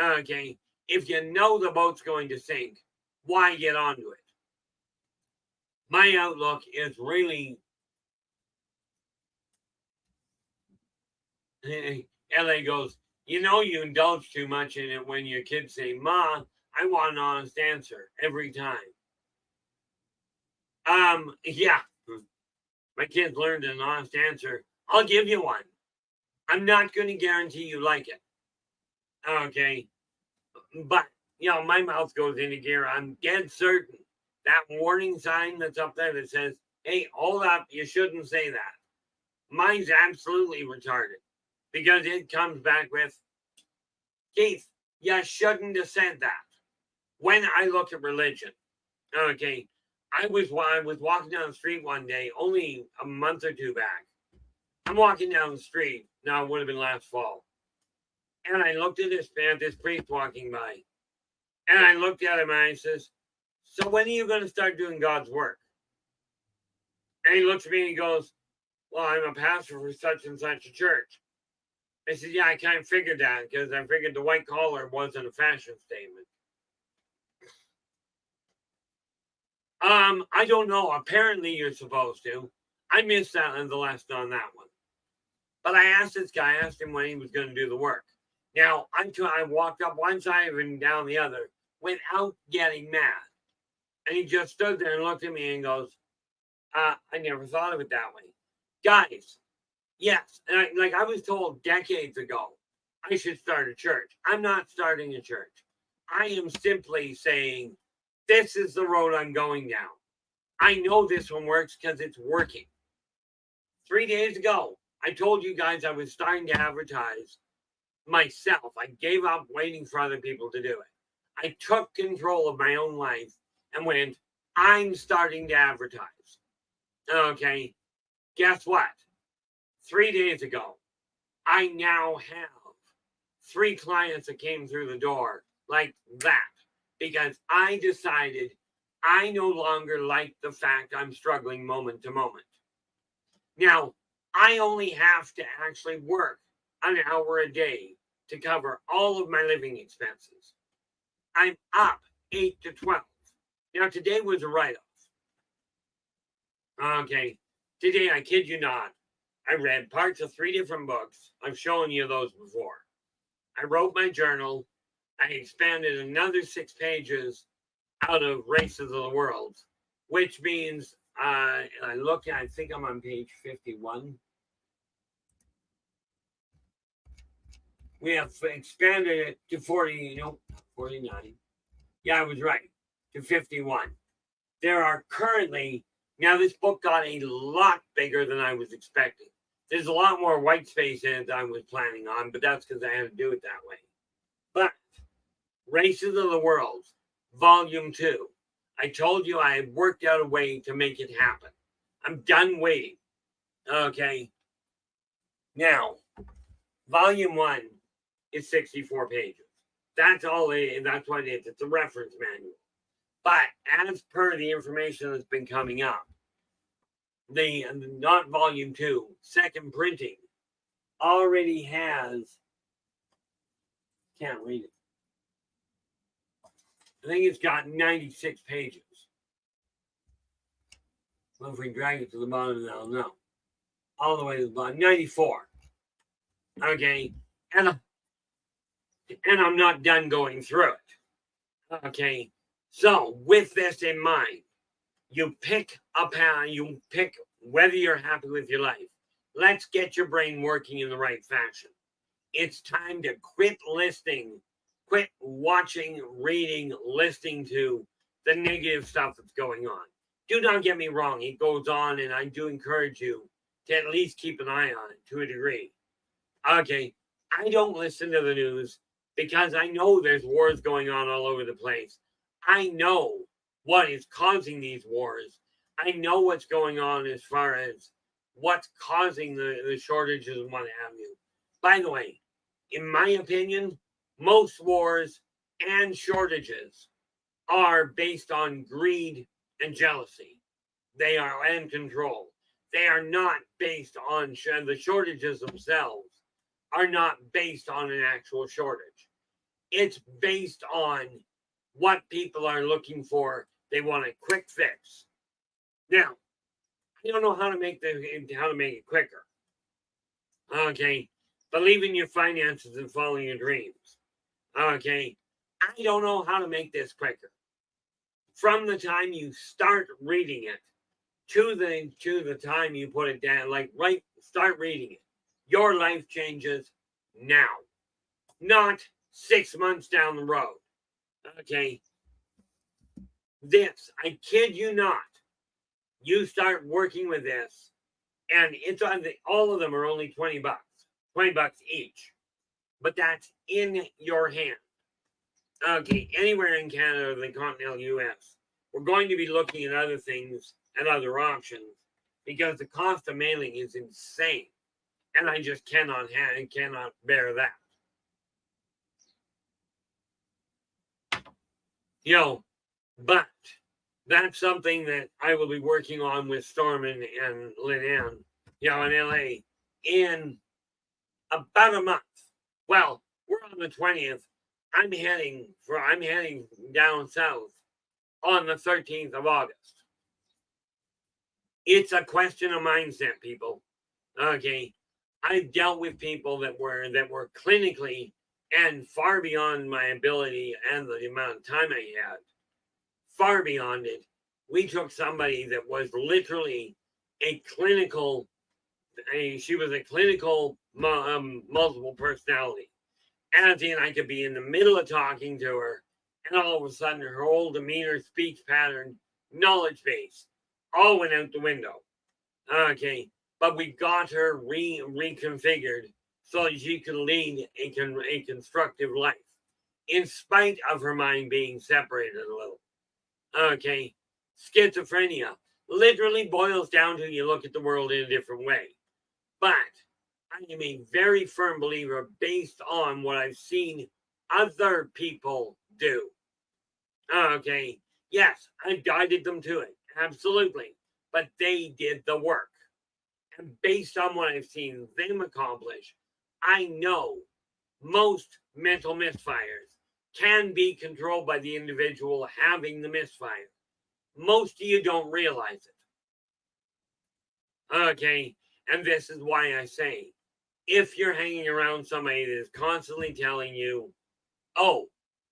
Speaker 2: Okay, if you know the boat's going to sink, why get onto it? My outlook is really, LA goes, you indulge too much in it when your kids say, Ma, I want an honest answer every time. Yeah, my kids learned an honest answer. I'll give you one. I'm not going to guarantee you like it. Okay, but my mouth goes into gear. I'm dead certain that warning sign that's up there that says, hey, hold up, you shouldn't say that. Mine's absolutely retarded because it comes back with, Keith, you shouldn't have said that. When I look at religion, okay, I was walking down the street one day, only a month or two back. I'm walking down the street. Now, it would have been last fall. And I looked at this priest walking by. And I looked at him and I says, so when are you going to start doing God's work? And he looks at me and he goes, well, I'm a pastor for such and such a church. I said, yeah, I kind of figured that because I figured the white collar wasn't a fashion statement. I don't know. Apparently you're supposed to. I missed that on the last on that one. But I asked this guy, I asked him when he was going to do the work. Now, I walked up one side and down the other without getting mad. And he just stood there and looked at me and goes, I never thought of it that way. Guys, yes, and I was told decades ago, I should start a church. I'm not starting a church. I am simply saying, this is the road I'm going down. I know this one works because it's working. 3 days ago, I told you guys I was starting to advertise myself. I gave up waiting for other people to do it. I took control of my own life and went, I'm starting to advertise. Okay, guess what? 3 days ago, I now have 3 clients that came through the door like that because I decided I no longer like the fact I'm struggling moment to moment. Now, I only have to actually work an hour a day to cover all of my living expenses. I'm up 8 to 12. Now, today was a write-off. Okay, today, I kid you not, I read parts of 3 different books. I've shown you those before. I wrote my journal. I expanded another 6 pages out of Races of the World, which means I think I'm on page 51. We have expanded it to 49. Yeah, I was right, to 51. There are currently, now this book got a lot bigger than I was expecting. There's a lot more white space in it than I was planning on, but that's because I had to do it that way. But Races of the World, Volume 2. I told you I had worked out a way to make it happen. I'm done waiting. Okay. Now, Volume 1 is 64 pages. That's all that's what it is. It's a reference manual. But as per the information that's been coming up, not Volume 2, second printing, already has, can't read it. I think it's got 96 pages. Well, if we drag it to the bottom, I'll know. All the way to the bottom, 94. Okay, and I'm not done going through it. Okay, so with this in mind, you pick a path, you pick whether you're happy with your life. Let's get your brain working in the right fashion. It's time to quit watching, reading, listening to the negative stuff that's going on. Do not get me wrong, it goes on, and I do encourage you to at least keep an eye on it to a degree. Okay, I don't listen to the news because I know there's wars going on all over the place. I know what is causing these wars. I know what's going on as far as what's causing the shortages and what have you. By the way, in my opinion, most wars and shortages are based on greed and jealousy. They are and control. They are not based on the shortages themselves are not based on an actual shortage. It's based on what people are looking for. They want a quick fix. Now, I don't know how to make it quicker. Okay, believe in your finances and follow your dreams. Okay, I don't know how to make this quicker. From the time you start reading it to the time you put it down, start reading it. Your life changes now, not 6 months down the road. Okay, this, I kid you not, you start working with this, and it's on all of them are only $20 each, but that's in your hand. Okay, anywhere in Canada or the continental US, we're going to be looking at other things and other options because the cost of mailing is insane, and I just cannot bear that. But that's something that I will be working on with Storm and Lynn in LA in about a month. Well, we're on the 20th. I'm heading down south on the 13th of August. It's a question of mindset, people. Okay, I've dealt with people that were clinically and far beyond my ability and the amount of time I had. Far beyond it. We took somebody that was literally she was a clinical multiple personality. As in, I could be in the middle of talking to her, and all of a sudden her whole demeanor, speech pattern, knowledge base, all went out the window. Okay, but we got her reconfigured so that she could lead a constructive life, in spite of her mind being separated a little. Okay, schizophrenia literally boils down to you look at the world in a different way. But I am a very firm believer based on what I've seen other people do. Okay. Yes, I guided them to it. Absolutely. But they did the work. And based on what I've seen them accomplish, I know most mental misfires can be controlled by the individual having the misfire. Most of you don't realize it. Okay. And this is why I say, if you're hanging around somebody that is constantly telling you, oh,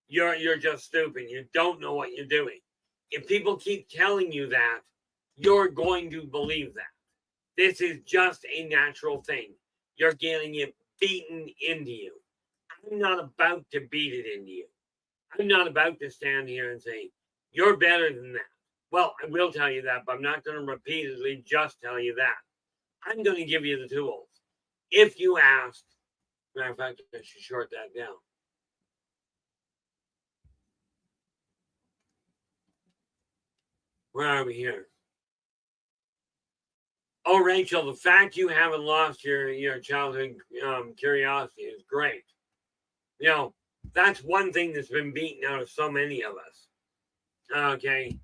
Speaker 2: you're just stupid, you don't know what you're doing. If people keep telling you that, you're going to believe that. This is just a natural thing. You're getting it beaten into you. I'm not about to beat it into you. I'm not about to stand here and say, you're better than that. Well, I will tell you that, but I'm not going to repeatedly just tell you that. I'm going to give you the tools. If you ask, matter of fact, I should short that down. Where are we here? Oh, Rachel, the fact you haven't lost your childhood curiosity is great. You know, that's one thing that's been beaten out of so many of us. Okay.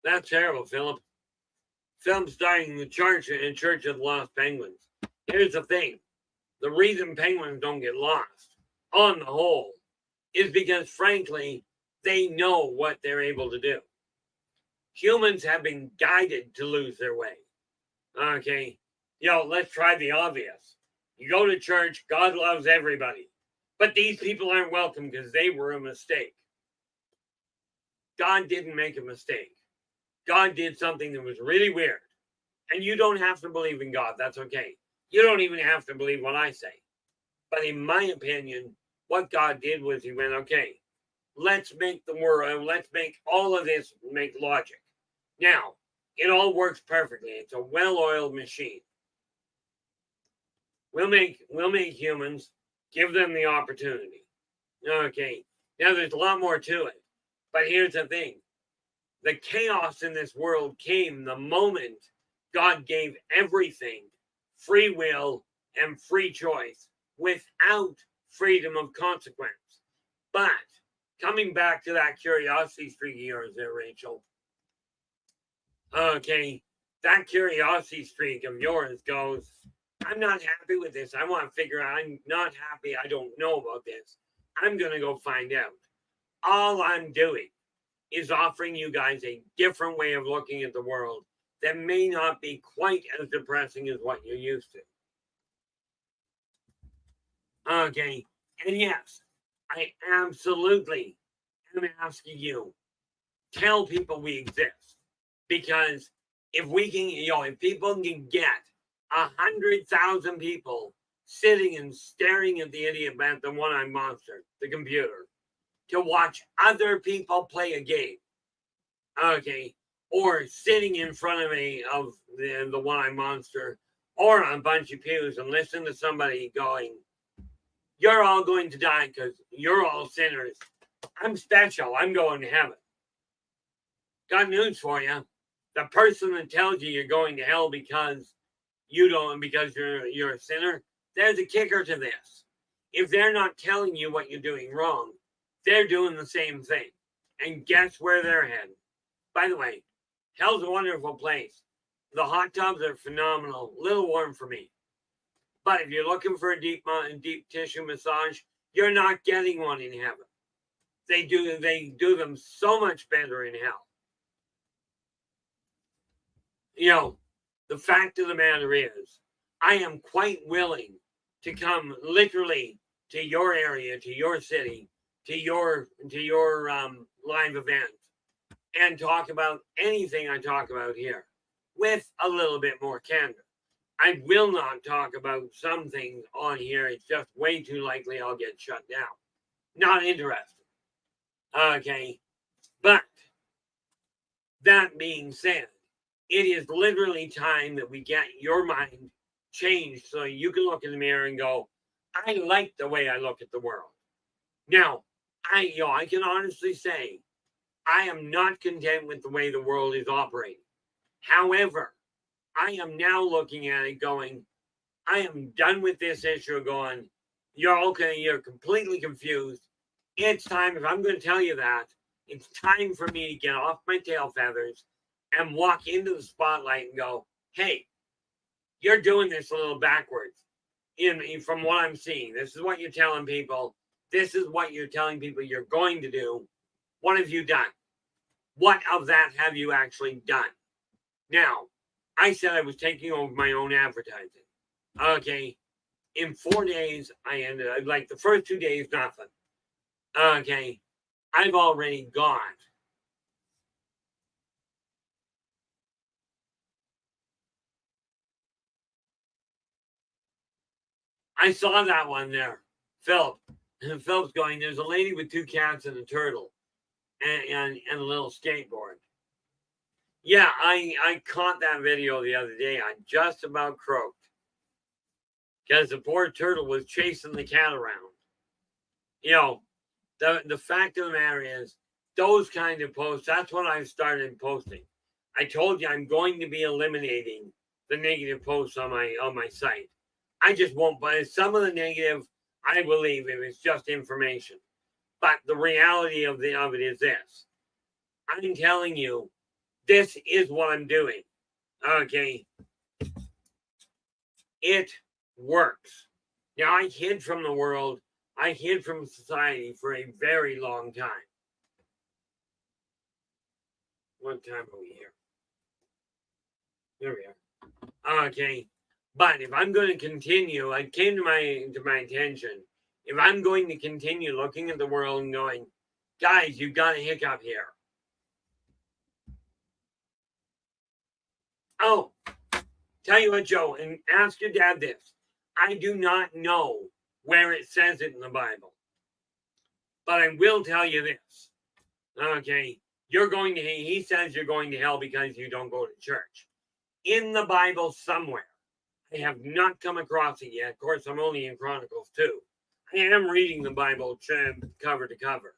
Speaker 2: That's terrible, Philip. Philip's starting the church in Church of the Lost Penguins. Here's the thing. The reason penguins don't get lost, on the whole, is because, frankly, they know what they're able to do. Humans have been guided to lose their way. Okay. Let's try the obvious. You go to church, God loves everybody. But these people aren't welcome because they were a mistake. God didn't make a mistake. God did something that was really weird. And you don't have to believe in God. That's okay. You don't even have to believe what I say. But in my opinion, what God did was he went, okay, let's make the world, let's make all of this make logic. Now, it all works perfectly. It's a well-oiled machine. We'll make humans, give them the opportunity. Okay. Now there's a lot more to it. But here's the thing. The chaos in this world came the moment God gave everything free will and free choice without freedom of consequence. But coming back to that curiosity streak of yours there, Rachel. Okay, that curiosity streak of yours goes, I'm not happy with this. I want to figure out, I'm not happy. I don't know about this. I'm going to go find out. All I'm doing is offering you guys a different way of looking at the world that may not be quite as depressing as what you're used to. Okay, and yes, I absolutely am asking you, tell people we exist. Because if we can, if people can get 100,000 people sitting and staring at the idiot at the one-eyed monster, the computer, to watch other people play a game, okay, or sitting in front of the one-eyed monster, or on a bunch of pews and listen to somebody going, you're all going to die because you're all sinners. I'm special. I'm going to heaven. Got news for you. The person that tells you you're going to hell because you're a sinner, there's a kicker to this. If they're not telling you what you're doing wrong, they're doing the same thing. And guess where they're heading? By the way, hell's a wonderful place. The hot tubs are phenomenal. A little warm for me. But if you're looking for a deep tissue massage, you're not getting one in heaven. They do them so much better in hell. The fact of the matter is, I am quite willing to come literally to your area, to your city, to your live event, and talk about anything I talk about here with a little bit more candor. I will not talk about some things on here. It's just way too likely I'll get shut down. Not interested. Okay. But that being said, it is literally time that we get your mind changed so you can look in the mirror and go, I like the way I look at the world. Now, I can honestly say I am not content with the way the world is operating. However, I am now looking at it going, I am done with this issue of going, you're completely confused. It's time, if I'm going to tell you that, it's time for me to get off my tail feathers and walk into the spotlight and go, hey, you're doing this a little backwards. From what I'm seeing, this is what you're telling people. This is what you're telling people you're going to do. What have you done? What of that have you actually done? Now, I said I was taking over my own advertising. Okay. In 4 days, I ended up, like the first 2 days, nothing. Okay. I've already got I saw that one there. Philip. And Philip's going, there's a lady with 2 cats and a turtle and a little skateboard. Yeah, I caught that video the other day. I just about croaked. Because the poor turtle was chasing the cat around. The fact of the matter is, those kind of posts, that's what I've started posting. I told you I'm going to be eliminating the negative posts on my site. I just won't, but some of the negative, I believe it was just information. But the reality of it is this. I'm telling you, this is what I'm doing. Okay. It works. Now, I hid from the world. I hid from society for a very long time. What time are we here? There we are. Okay. But if I'm going to continue, it came to my attention. If I'm going to continue looking at the world and going, guys, you've got a hiccup here. Oh, tell you what, Joe, and ask your dad this. I do not know where it says it in the Bible. But I will tell you this. Okay. He says you're going to hell because you don't go to church. In the Bible somewhere. I have not come across it yet. Of course, I'm only in Chronicles 2. I am reading the Bible cover to cover.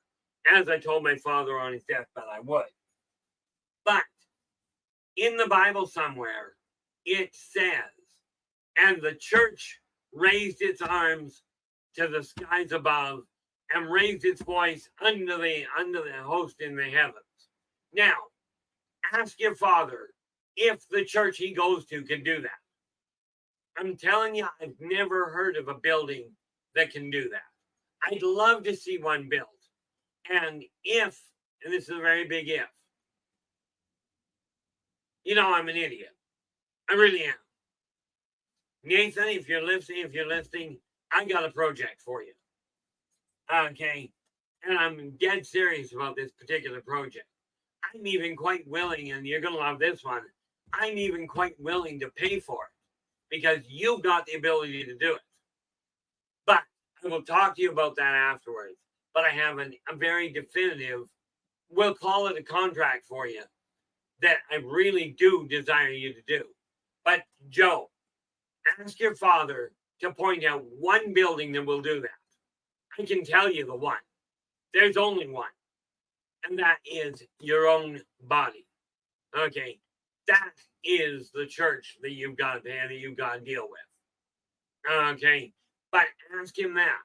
Speaker 2: As I told my father on his deathbed I would. But in the Bible somewhere, it says, and the church raised its arms to the skies above and raised its voice under the host in the heavens. Now, ask your father if the church he goes to can do that. I'm telling you, I've never heard of a building that can do that. I'd love to see one built. And this is a very big if, I'm an idiot. I really am. Nathan, if you're listening, I got a project for you. Okay. And I'm dead serious about this particular project. I'm even quite willing, and you're going to love this one, I'm even quite willing to pay for it because you've got the ability to do it. But I will talk to you about that afterwards. But I have a very definitive, we'll call it a contract for you that I really do desire you to do. But Joe, ask your father to point out one building that will do that. I can tell you the one. There's only one. And that is your own body. Okay. That is the church that you've got to pay, that you've got to deal with. Okay. But ask him that.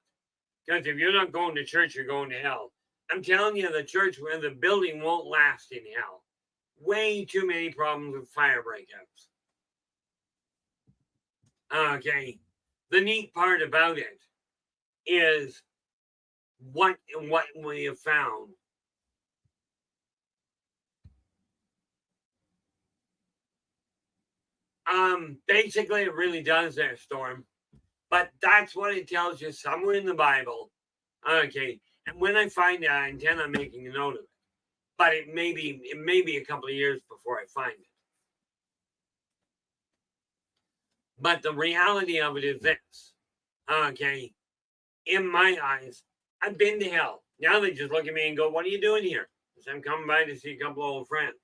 Speaker 2: Because if you're not going to church, you're going to hell. I'm telling you, the church, where the building won't last in hell. Way too many problems with fire breakouts. Okay. The neat part about it is what we have found. Basically, it really does there, Storm. But that's what it tells you somewhere in the Bible. Okay. And when I find it, I intend on making a note of it. But it may be a couple of years before I find it. But the reality of it is this. Okay. In my eyes, I've been to hell. Now they just look at me and go, what are you doing here? Because I'm coming by to see a couple of old friends.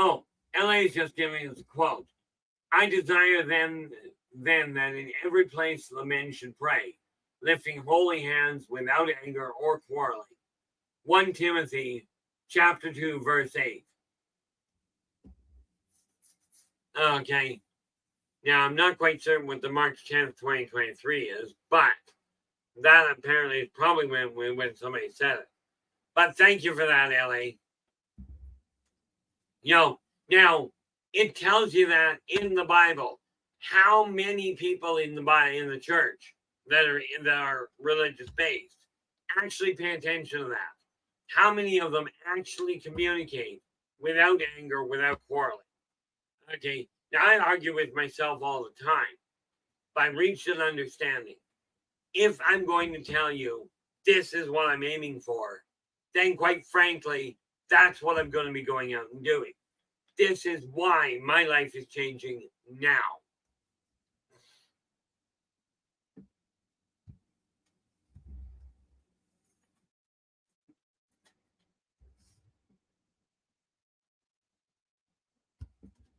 Speaker 2: Oh, LA is just giving us a quote. I desire then that in every place the men should pray, lifting holy hands without anger or quarreling. 1 Timothy chapter 2, verse 8. Okay. Now, I'm not quite certain what the March 10th, 2023 is, but that apparently is probably when somebody said it. But thank you for that, LA. Now, it tells you that in the Bible. How many people in the church that are religious based actually pay attention to that? How many of them actually communicate without anger, without quarreling? Okay, now I argue with myself all the time, but I reached an understanding. If I'm going to tell you this is what I'm aiming for, then quite frankly, that's what I'm going to be going out and doing. This is why my life is changing now.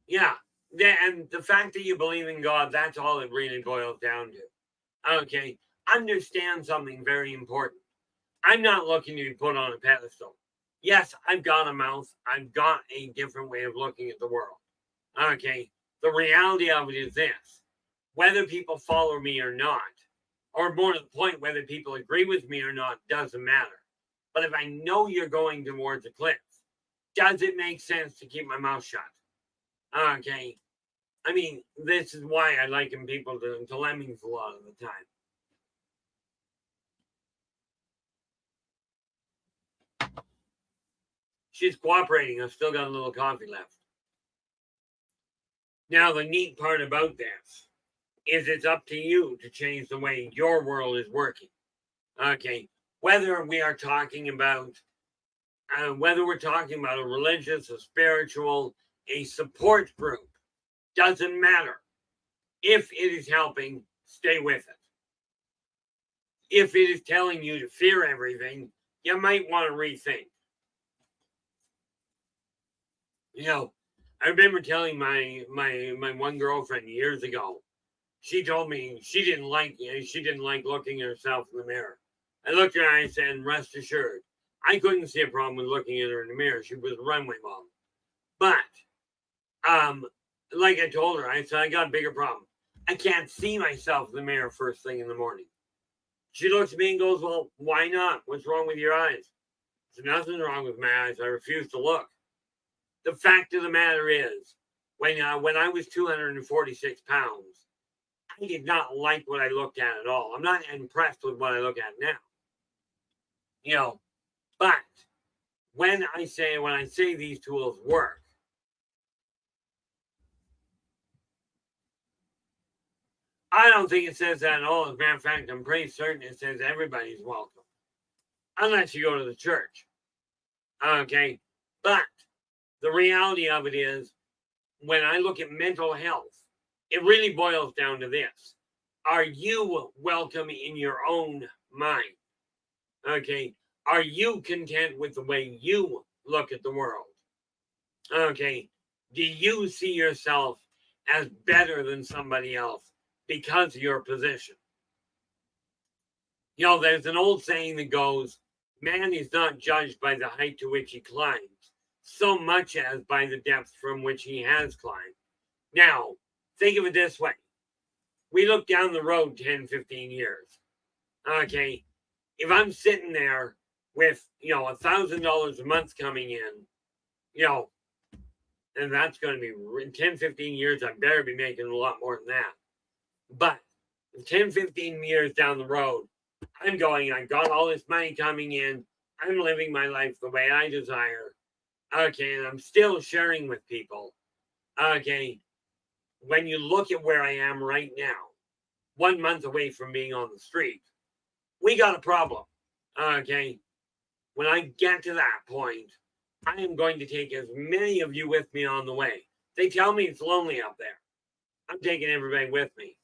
Speaker 2: Yeah, and the fact that you believe in God, that's all it really boils down to. Okay, understand something very important. I'm not looking to be put on a pedestal. Yes, I've got a mouth. I've got a different way of looking at the world. Okay, the reality of it is this. Whether people follow me or not, or more to the point, whether people agree with me or not, doesn't matter. But if I know you're going towards a cliff, does it make sense to keep my mouth shut? Okay. I mean, this is why I liken people to lemmings a lot of the time. She's cooperating. I've still got a little coffee left. Now, the neat part about this is it's up to you to change the way your world is working. Okay. Whether we are talking about a religious, a spiritual, a support group, doesn't matter. If it is helping, stay with it. If it is telling you to fear everything, you might want to rethink. I remember telling my one girlfriend years ago. She told me she didn't like looking at herself in the mirror. I looked at her and I said, "Rest assured, I couldn't see a problem with looking at her in the mirror. She was a runway model." But like I told her, I said, I got a bigger problem. I can't see myself in the mirror first thing in the morning. She looks at me and goes, "Well, why not? What's wrong with your eyes?" There's nothing wrong with my eyes. I refuse to look. The fact of the matter is, when I was 246 pounds, I did not like what I looked at all. I'm not impressed with what I look at now. But when I say these tools work, I don't think it says that at all. As a matter of fact, I'm pretty certain it says everybody's welcome. Unless you go to the church. Okay. But the reality of it is, when I look at mental health, it really boils down to this. Are you welcome in your own mind? Okay. Are you content with the way you look at the world? Okay. Do you see yourself as better than somebody else because of your position? There's an old saying that goes, man is not judged by the height to which he climbs, so much as by the depth from which he has climbed. Now, think of it this way. We look down the road 10, 15 years. Okay. If I'm sitting there with, $1,000 a month coming in, and that's going to be in 10, 15 years, I better be making a lot more than that. But 10, 15 years down the road, I got all this money coming in. I'm living my life the way I desire. Okay, and I'm still sharing with people. Okay, when you look at where I am right now, 1 month away from being on the street, we got a problem. Okay, when I get to that point, I am going to take as many of you with me on the way. They tell me it's lonely out there. I'm taking everybody with me.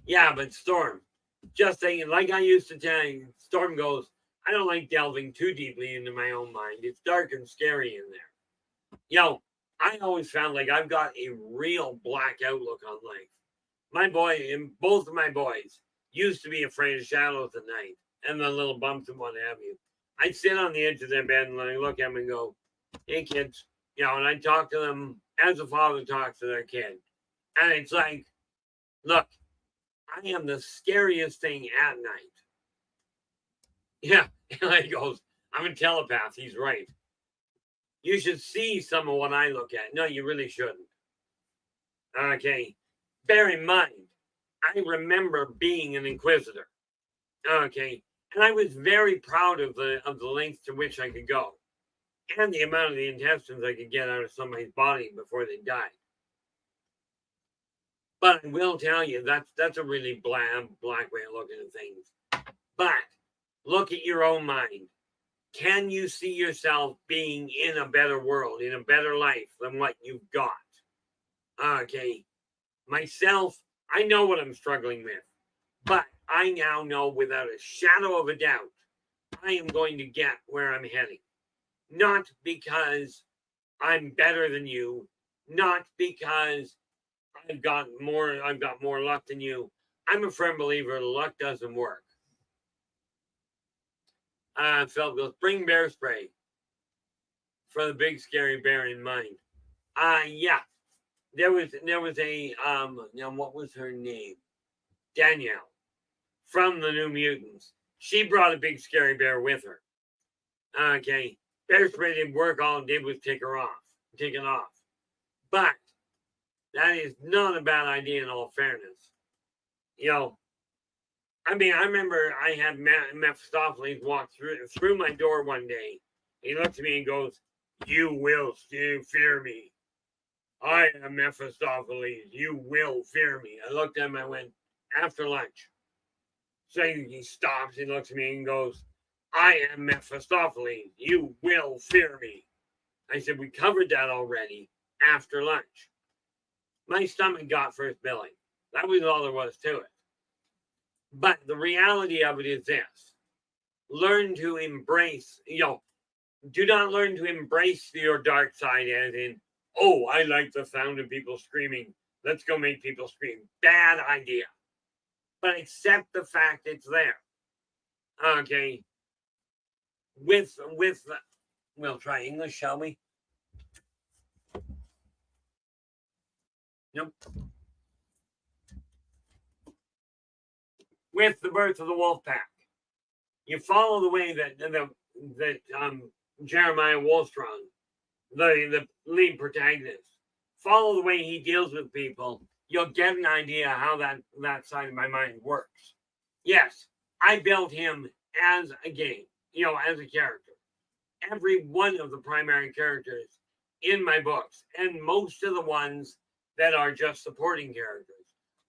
Speaker 2: Yeah, but Storm, just saying, like I used to tell you, Storm goes, I don't like delving too deeply into my own mind. It's dark and scary in there. I always found like I've got a real black outlook on life. My boy and both of my boys used to be afraid of shadows at night and the little bumps and what have you. I'd sit on the edge of their bed and I look at them and go, "Hey kids," and I'd talk to them as a father talks to their kid. And it's like, look, I am the scariest thing at night. Yeah. And he goes, "I'm a telepath." He's right. You should see some of what I look at. No, you really shouldn't. Okay. Bear in mind, I remember being an inquisitor. Okay. And I was very proud of the length to which I could go and the amount of the intestines I could get out of somebody's body before they died. But I will tell you, that's a really black way of looking at things. But look at your own mind. Can you see yourself being in a better world, in a better life than what you've got? Okay. Myself, I know what I'm struggling with, but I now know without a shadow of a doubt, I am going to get where I'm heading. Not because I'm better than you, not because I've got more luck than you. I'm a firm believer luck doesn't work. Phil goes, "Bring bear spray for the big scary bear in mind." Yeah. There was a now what was her name? Danielle from the New Mutants. She brought a big scary bear with her. Okay. Bear spray didn't work, all it did was take it off. But that is not a bad idea in all fairness. I remember I had Mephistopheles walk through my door one day. He looked at me and goes, "You will still fear me. I am Mephistopheles. You will fear me." I looked at him, I went, "After lunch." So he stops, he looks at me and goes, "I am Mephistopheles. You will fear me." I said, "We covered that already after lunch." My stomach got first billing. That was all there was to it. But the reality of it is this: learn to embrace, do not learn to embrace your dark side as in, "Oh, I like the sound of people screaming. Let's go make people scream." Bad idea. But accept the fact it's there. Okay. We'll try English, shall we? Nope. With the birth of the wolf pack, you follow the way that Jeremiah Wollstrong, the lead protagonist, follow the way he deals with people. You'll get an idea how that side of my mind works. Yes, I built him as a game, as a character. Every one of the primary characters in my books, and most of the ones that are just supporting characters,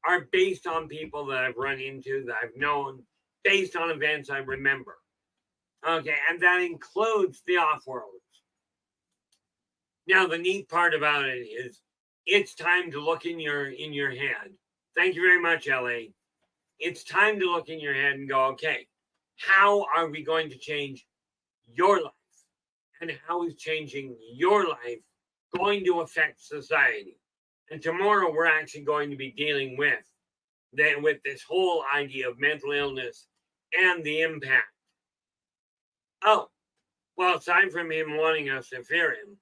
Speaker 2: are based on people that I've run into, that I've known, based on events I remember. Okay, and that includes the off-worlders. Now, the neat part about it is it's time to look in your head. Thank you very much, LA. It's time to look in your head and go, okay, how are we going to change your life? And how is changing your life going to affect society? And tomorrow we're actually going to be dealing with this whole idea of mental illness and the impact. Oh, well, aside from him wanting us to fear him,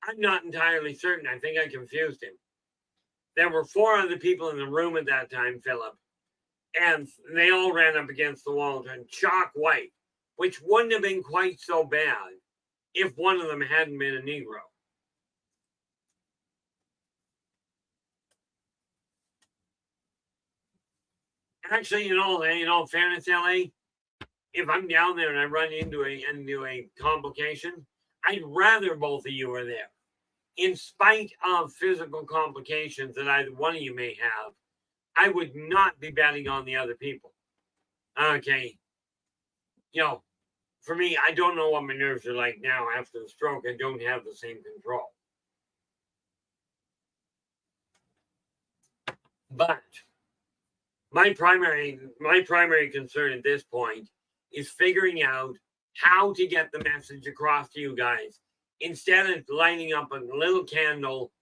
Speaker 2: I'm not entirely certain. I think I confused him. There were 4 other people in the room at that time, Philip, and they all ran up against the wall and chalk white, which wouldn't have been quite so bad if one of them hadn't been a Negro. Actually, in all fairness, LA, if I'm down there and I run into a complication, I'd rather both of you are there. In spite of physical complications that either one of you may have, I would not be betting on the other people. Okay. For me, I don't know what my nerves are like now after the stroke. I don't have the same control. But my primary concern at this point is figuring out how to get the message across to you guys. Instead of lighting up a little candle,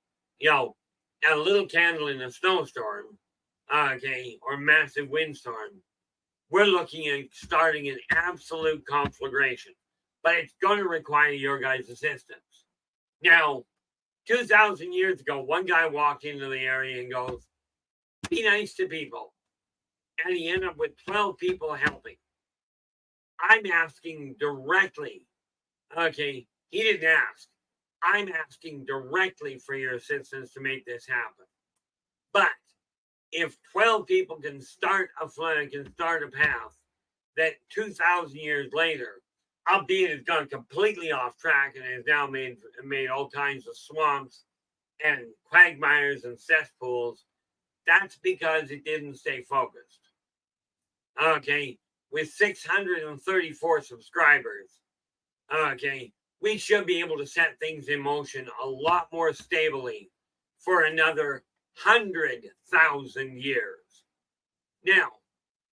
Speaker 2: a little candle in a snowstorm, or massive windstorm, we're looking at starting an absolute conflagration. But it's going to require your guys' assistance. Now, 2,000 years ago, one guy walked into the area and goes, be nice to people. And he ended up with 12 people helping. I'm asking directly. He didn't ask. I'm asking directly for your assistance to make this happen. But if 12 people can start a path that 2,000 years later, albeit it's gone completely off track and has now made all kinds of swamps and quagmires and cesspools, that's because it didn't stay focused. With 634 subscribers, we should be able to set things in motion a lot more stably for another 100,000 years. Now,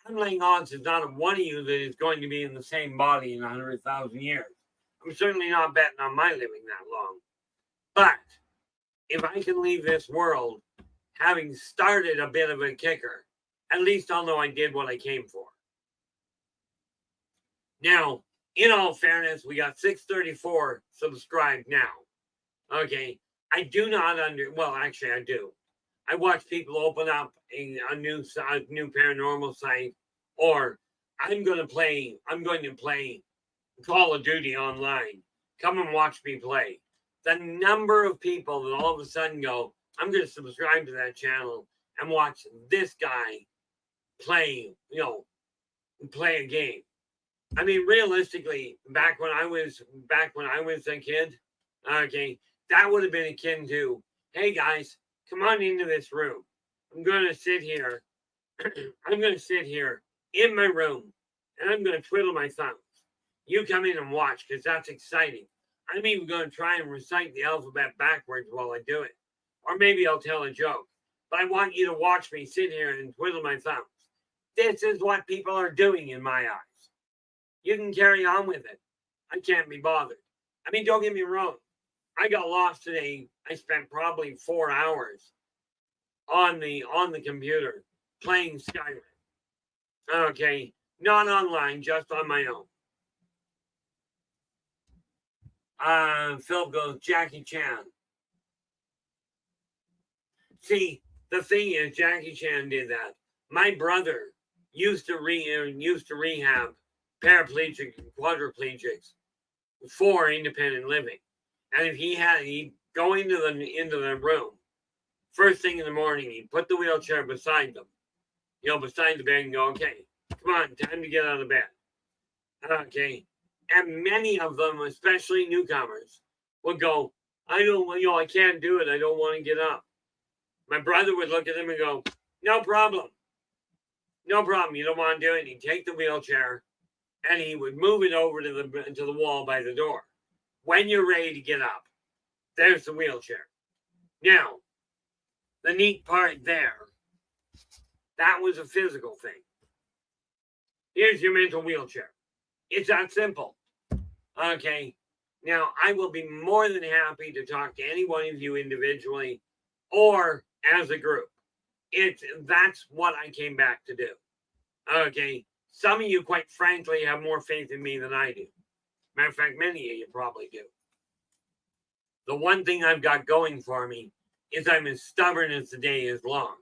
Speaker 2: I'm laying odds there's not one of you that is going to be in the same body in 100,000 years. I'm certainly not betting on my living that long. But if I can leave this world having started a bit of a kicker, at least I'll know I did what I came for. Now, in all fairness, we got 634 subscribed now. I do not actually I do. I watch people open up a new paranormal site, or I'm going to play Call of Duty online. Come and watch me play. The number of people that all of a sudden go, I'm going to subscribe to that channel and watch this guy play a game. I mean, realistically, back when I was a kid, that would have been akin to, hey guys, come on into this room. I'm going to sit here. I'm going to sit here in my room, and I'm going to twiddle my thumbs. You come in and watch, because that's exciting. I'm even going to try and recite the alphabet backwards while I do it. Or maybe I'll tell a joke. But I want you to watch me sit here and twiddle my thumbs. This is what people are doing in my eyes. You can carry on with it. I can't be bothered. I mean, don't get me wrong. I got lost today. I spent probably 4 hours on the computer playing Skyrim. Not online, just on my own. Phil goes, Jackie Chan. See, the thing is, Jackie Chan did that. My brother used to rehab paraplegic and quadriplegics for independent living. And if he'd go into the room first thing in the morning, he'd put the wheelchair beside them, beside the bed, and go, okay, come on, time to get out of bed. And many of them, especially newcomers, would go, I can't do it. I don't want to get up. My brother would look at him and go, no problem. No problem. You don't want to do it. He'd take the wheelchair and he would move it over to the wall by the door. When you're ready to get up, there's the wheelchair. Now, the neat part there, that was a physical thing. Here's your mental wheelchair. It's that simple. Now, I will be more than happy to talk to any one of you individually or as a group. That's what I came back to do. Some of you, quite frankly, have more faith in me than I do. Matter of fact, many of you probably do. The one thing I've got going for me is I'm as stubborn as the day is long.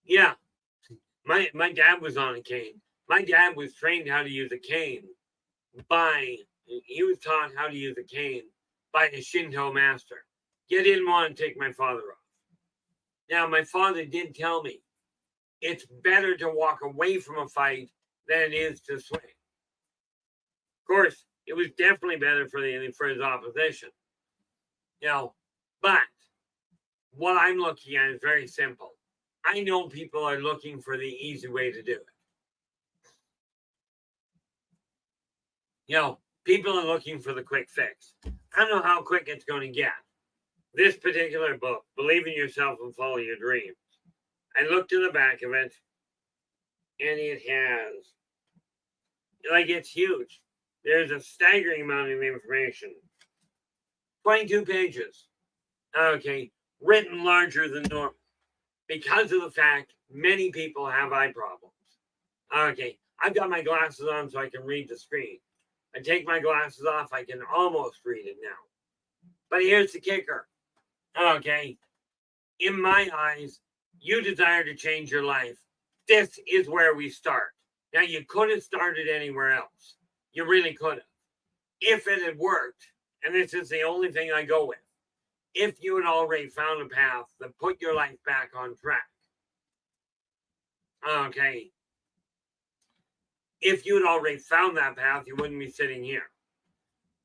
Speaker 2: Yeah, my dad was on a cane. My dad was trained how to use a cane he was taught how to use a cane by a Shinto master. He didn't want to take my father off. Now, my father did tell me it's better to walk away from a fight than it is to swing. Of course, it was definitely better for his opposition. But what I'm looking at is very simple. I know people are looking for the easy way to do it. People are looking for the quick fix. I don't know how quick it's going to get. This particular book, Believe in Yourself and Follow Your Dreams. I looked at the back of it, and it has, like, it's huge. There's a staggering amount of information. 22 pages. Okay, written larger than normal because of the fact many people have eye problems. Okay, I've got my glasses on so I can read the screen. I take my glasses off, I can almost read it now. But here's the kicker. Okay, in my eyes, you desire to change your life. This is where we start. Now, you could have started anywhere else. You really could have. If it had worked, and this is the only thing I go with, if you had already found a path that put your life back on track. Okay. If you had already found that path, you wouldn't be sitting here.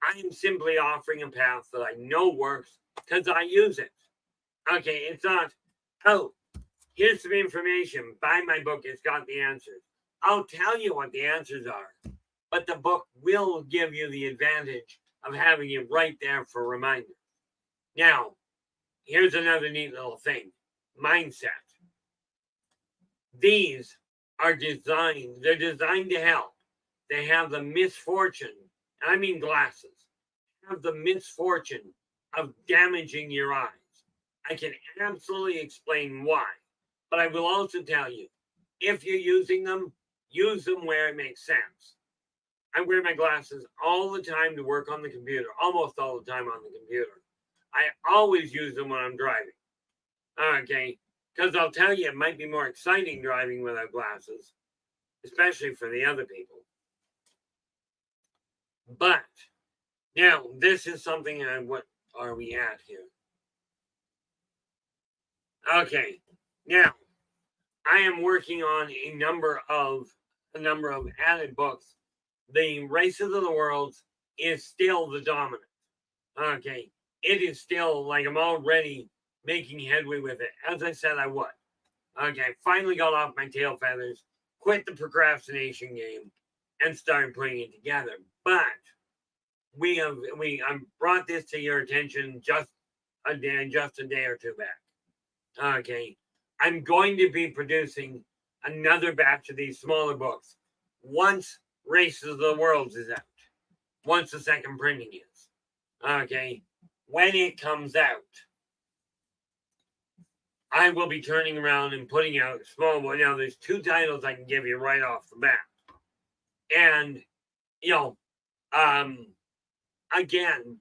Speaker 2: I am simply offering a path that I know works because I use it. Okay, it's not, oh, here's some information. Buy my book, it's got the answers. I'll tell you what the answers are, but the book will give you the advantage of having it right there for reminders. Now, here's another neat little thing. Mindset. These are designed, they're designed to help. They have the misfortune, I mean glasses, have the misfortune of damaging your eyes. I can absolutely explain why, but I will also tell you, if you're using them, use them where it makes sense. I wear my glasses all the time to work on the computer, almost all the time on the computer. I always use them when I'm driving. Okay, because I'll tell you, it might be more exciting driving without glasses, especially for the other people. But now, this is something. What are we at here? Okay, now I am working on a number of added books. The Races of the World is still the dominant. Okay, it is still like I'm already making headway with it. As I said, I would. Okay, finally got off my tail feathers, quit the procrastination game, and started putting it together. But I brought this to your attention just a day or two back. Okay, I'm going to be producing another batch of these smaller books once Races of the World is out, once the second printing is. Okay, when it comes out, I will be turning around and putting out small ones. Now, there's two titles I can give you right off the bat. And, again,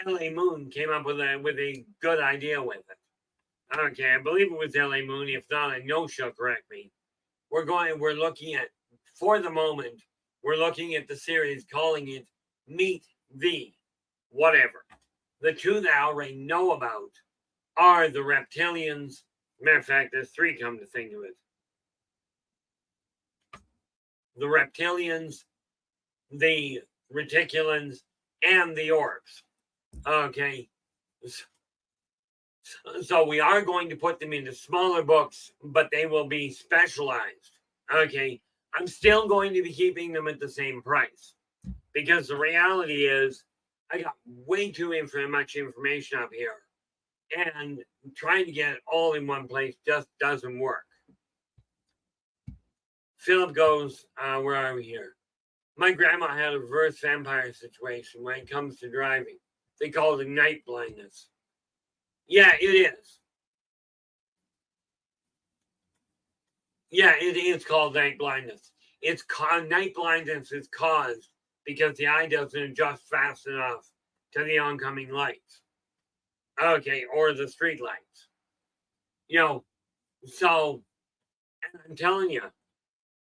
Speaker 2: L.A. Moon came up with a good idea with it. Okay, I believe it was L.A. Moon. If not, I know she'll correct me. We're looking at, for the moment, we're looking at the series, calling it Meet the Whatever. The two that I already know about are the reptilians. Matter of fact, there's three, come to think of it. The reptilians, the reticulans, and the orbs. Okay. So we are going to put them into smaller books, but they will be specialized. Okay. I'm still going to be keeping them at the same price because the reality is I got way too much information up here, and trying to get it all in one place just doesn't work. Philip goes, where are we here? My grandma had a reverse vampire situation when it comes to driving. They call it night blindness. Yeah, it is. Yeah, it is called night blindness. Night blindness is caused because the eye doesn't adjust fast enough to the oncoming lights. Okay, or the street lights. So I'm telling you,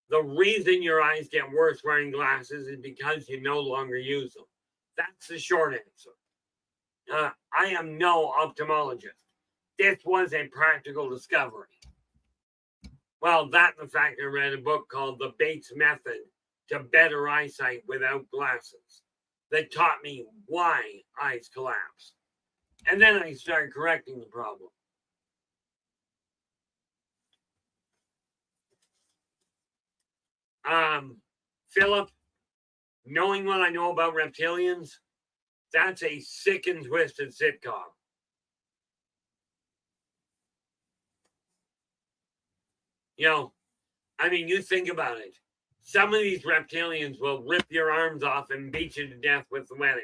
Speaker 2: the reason your eyes get worse wearing glasses is because you no longer use them. That's the short answer. I am no ophthalmologist. This was a practical discovery. Well, that and the fact I read a book called The Bates Method to Better Eyesight Without Glasses that taught me why eyes collapse. And then I started correcting the problem. Philip, knowing what I know about reptilians, that's a sick and twisted sitcom. You know, I mean, you think about it. Some of these reptilians will rip your arms off and beat you to death with the wet end.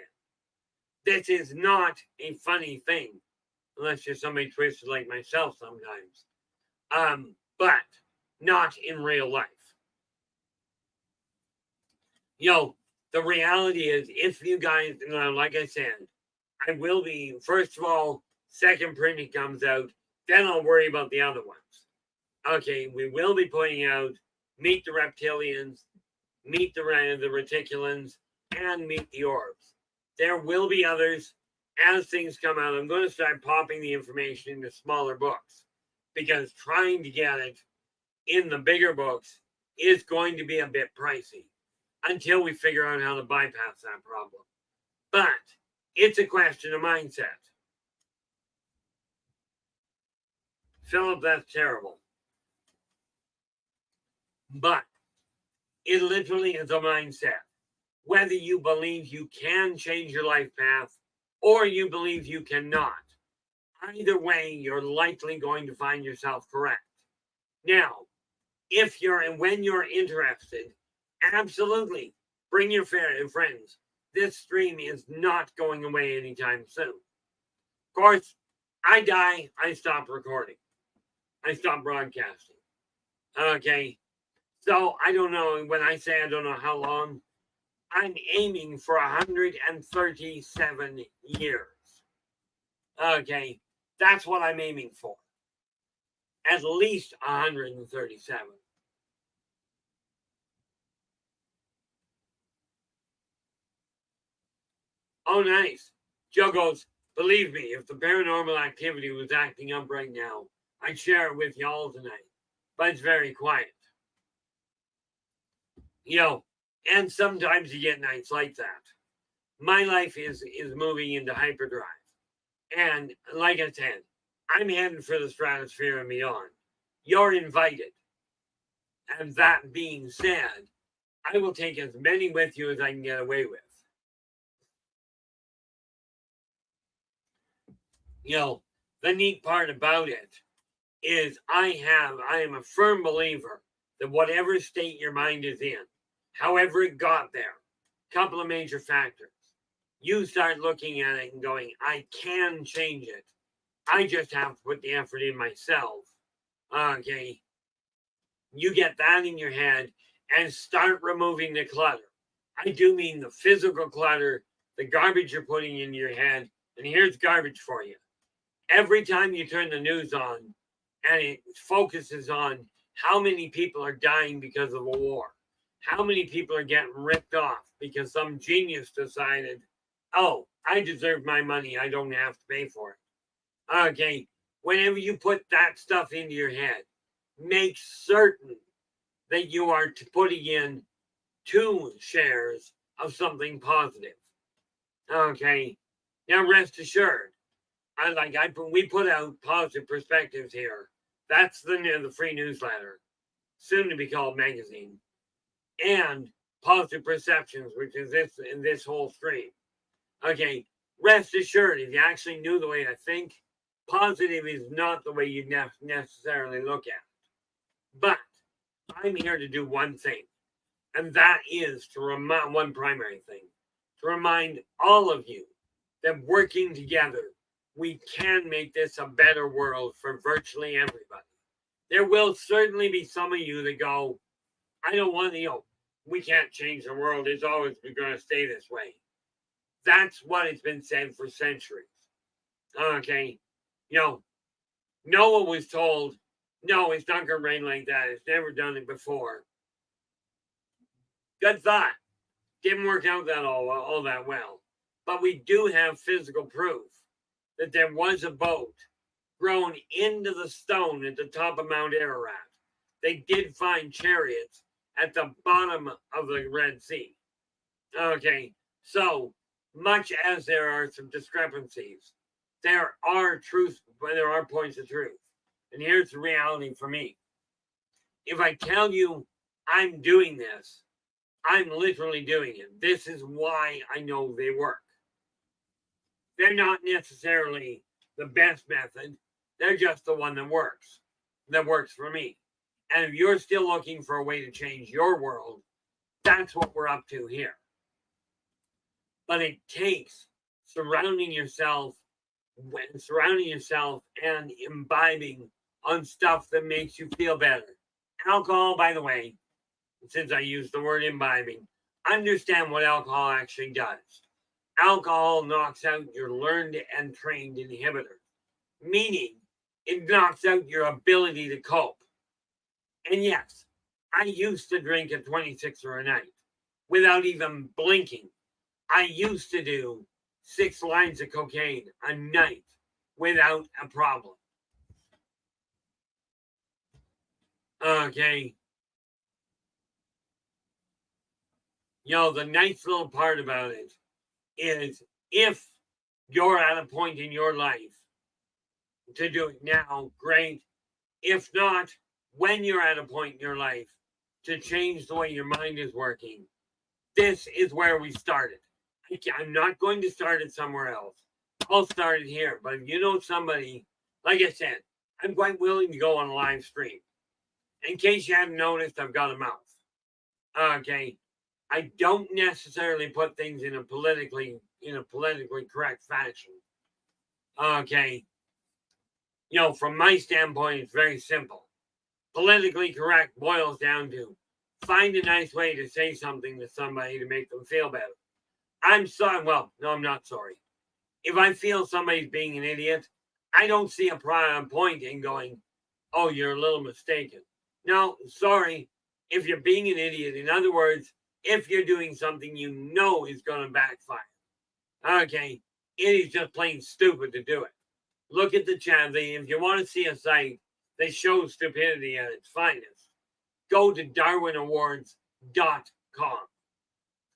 Speaker 2: This is not a funny thing, unless you're somebody twisted like myself sometimes. But not in real life. You know, the reality is, if you guys, you know, like I said, I will be, first of all, second printing comes out, then I'll worry about the other ones. Okay, we will be putting out Meet the Reptilians, Meet the Reticulans, and Meet the Orbs. There will be others as things come out. I'm going to start popping the information into smaller books, because trying to get it in the bigger books is going to be a bit pricey until we figure out how to bypass that problem. But it's a question of mindset. Philip, that's terrible. But it literally is a mindset. Whether you believe you can change your life path or you believe you cannot, either way, you're likely going to find yourself correct. Now, if you're and when you're interested, absolutely bring your friends. This stream is not going away anytime soon. Of course, I die, I stop recording. I stop broadcasting. Okay. So I don't know, when I say I don't know how long, I'm aiming for 137 years. Okay. That's what I'm aiming for. At least 137. Oh, nice. Joe goes, believe me, if the paranormal activity was acting up right now, I'd share it with y'all tonight. But it's very quiet. You know, and sometimes you get nights like that. My life is moving into hyperdrive. And like I said, I'm heading for the stratosphere and beyond. You're invited. And that being said, I will take as many with you as I can get away with. You know, the neat part about it is I am a firm believer that whatever state your mind is in, however it got there, couple of major factors. You start looking at it and going, I can change it. I just have to put the effort in myself. Okay. You get that in your head and start removing the clutter. I do mean the physical clutter, the garbage you're putting in your head. And here's garbage for you. Every time you turn the news on and it focuses on how many people are dying because of a war, how many people are getting ripped off because some genius decided, oh, I deserve my money, I don't have to pay for it. Okay, whenever you put that stuff into your head, make certain that you are putting in 2 shares of something positive. Okay, now rest assured, we put out Positive Perspectives here. That's the free newsletter, soon to be called magazine, and Positive Perceptions, which is this whole stream. Okay, rest assured, if you actually knew the way I think, positive is not the way you necessarily look at it. But I'm here to do one thing, and that is to remind one primary thing, to remind all of you that working together, we can make this a better world for virtually everybody. There will certainly be some of you that go, I don't want to, we can't change the world. It's always going to stay this way. That's what has been said for centuries. Okay. Noah was told, no, it's not going to rain like that. It's never done it before. Good thought. Didn't work out all that well. But we do have physical proof that there was a boat thrown into the stone at the top of Mount Ararat. They did find chariots at the bottom of the Red Sea. Okay, so much as there are some discrepancies, there are points of truth. And here's the reality for me. If I tell you I'm doing this, I'm literally doing it. This is why I know they work. They're not necessarily the best method. They're just the one that works for me. And if you're still looking for a way to change your world, that's what we're up to here. But it takes surrounding yourself and imbibing on stuff that makes you feel better. Alcohol, by the way, since I used the word imbibing, understand what alcohol actually does. Alcohol knocks out your learned and trained inhibitors, meaning it knocks out your ability to cope. And yes, I used to drink a 26er a night without even blinking. I used to do 6 lines of cocaine a night without a problem. Okay. The nice little part about it is if you're at a point in your life to do it now, great. If not, when you're at a point in your life to change the way your mind is working, this is where we started. I'm not going to start it somewhere else. I'll start it here. But if you know somebody, like I said, I'm quite willing to go on a live stream. In case you haven't noticed, I've got a mouth. Okay. I don't necessarily put things in a politically correct fashion. Okay. From my standpoint, it's very simple. Politically correct boils down to find a nice way to say something to somebody to make them feel better. I'm sorry. Well, no, I'm not sorry. If I feel somebody's being an idiot, I don't see a point in going, oh, you're a little mistaken. No, sorry. If you're being an idiot, in other words, if you're doing something you know is going to backfire, okay, it is just plain stupid to do it. Look at the chat. If you want to see a site that shows stupidity at its finest, go to darwinawards.com.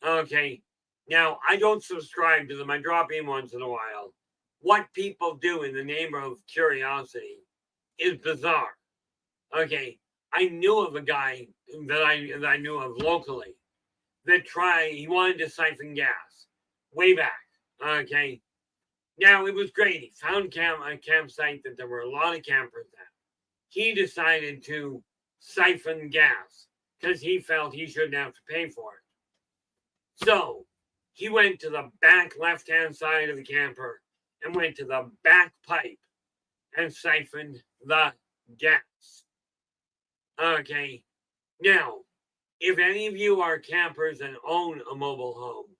Speaker 2: Okay. Now, I don't subscribe to them. I drop in once in a while. What people do in the name of curiosity is bizarre. Okay. I knew of a guy that I knew of locally that he wanted to siphon gas way back. Okay. Now, it was great. He found a campsite that there were a lot of campers at. He decided to siphon gas because he felt he shouldn't have to pay for it. So he went to the back left-hand side of the camper and went to the back pipe and siphoned the gas. Okay. Now, if any of you are campers and own a mobile home,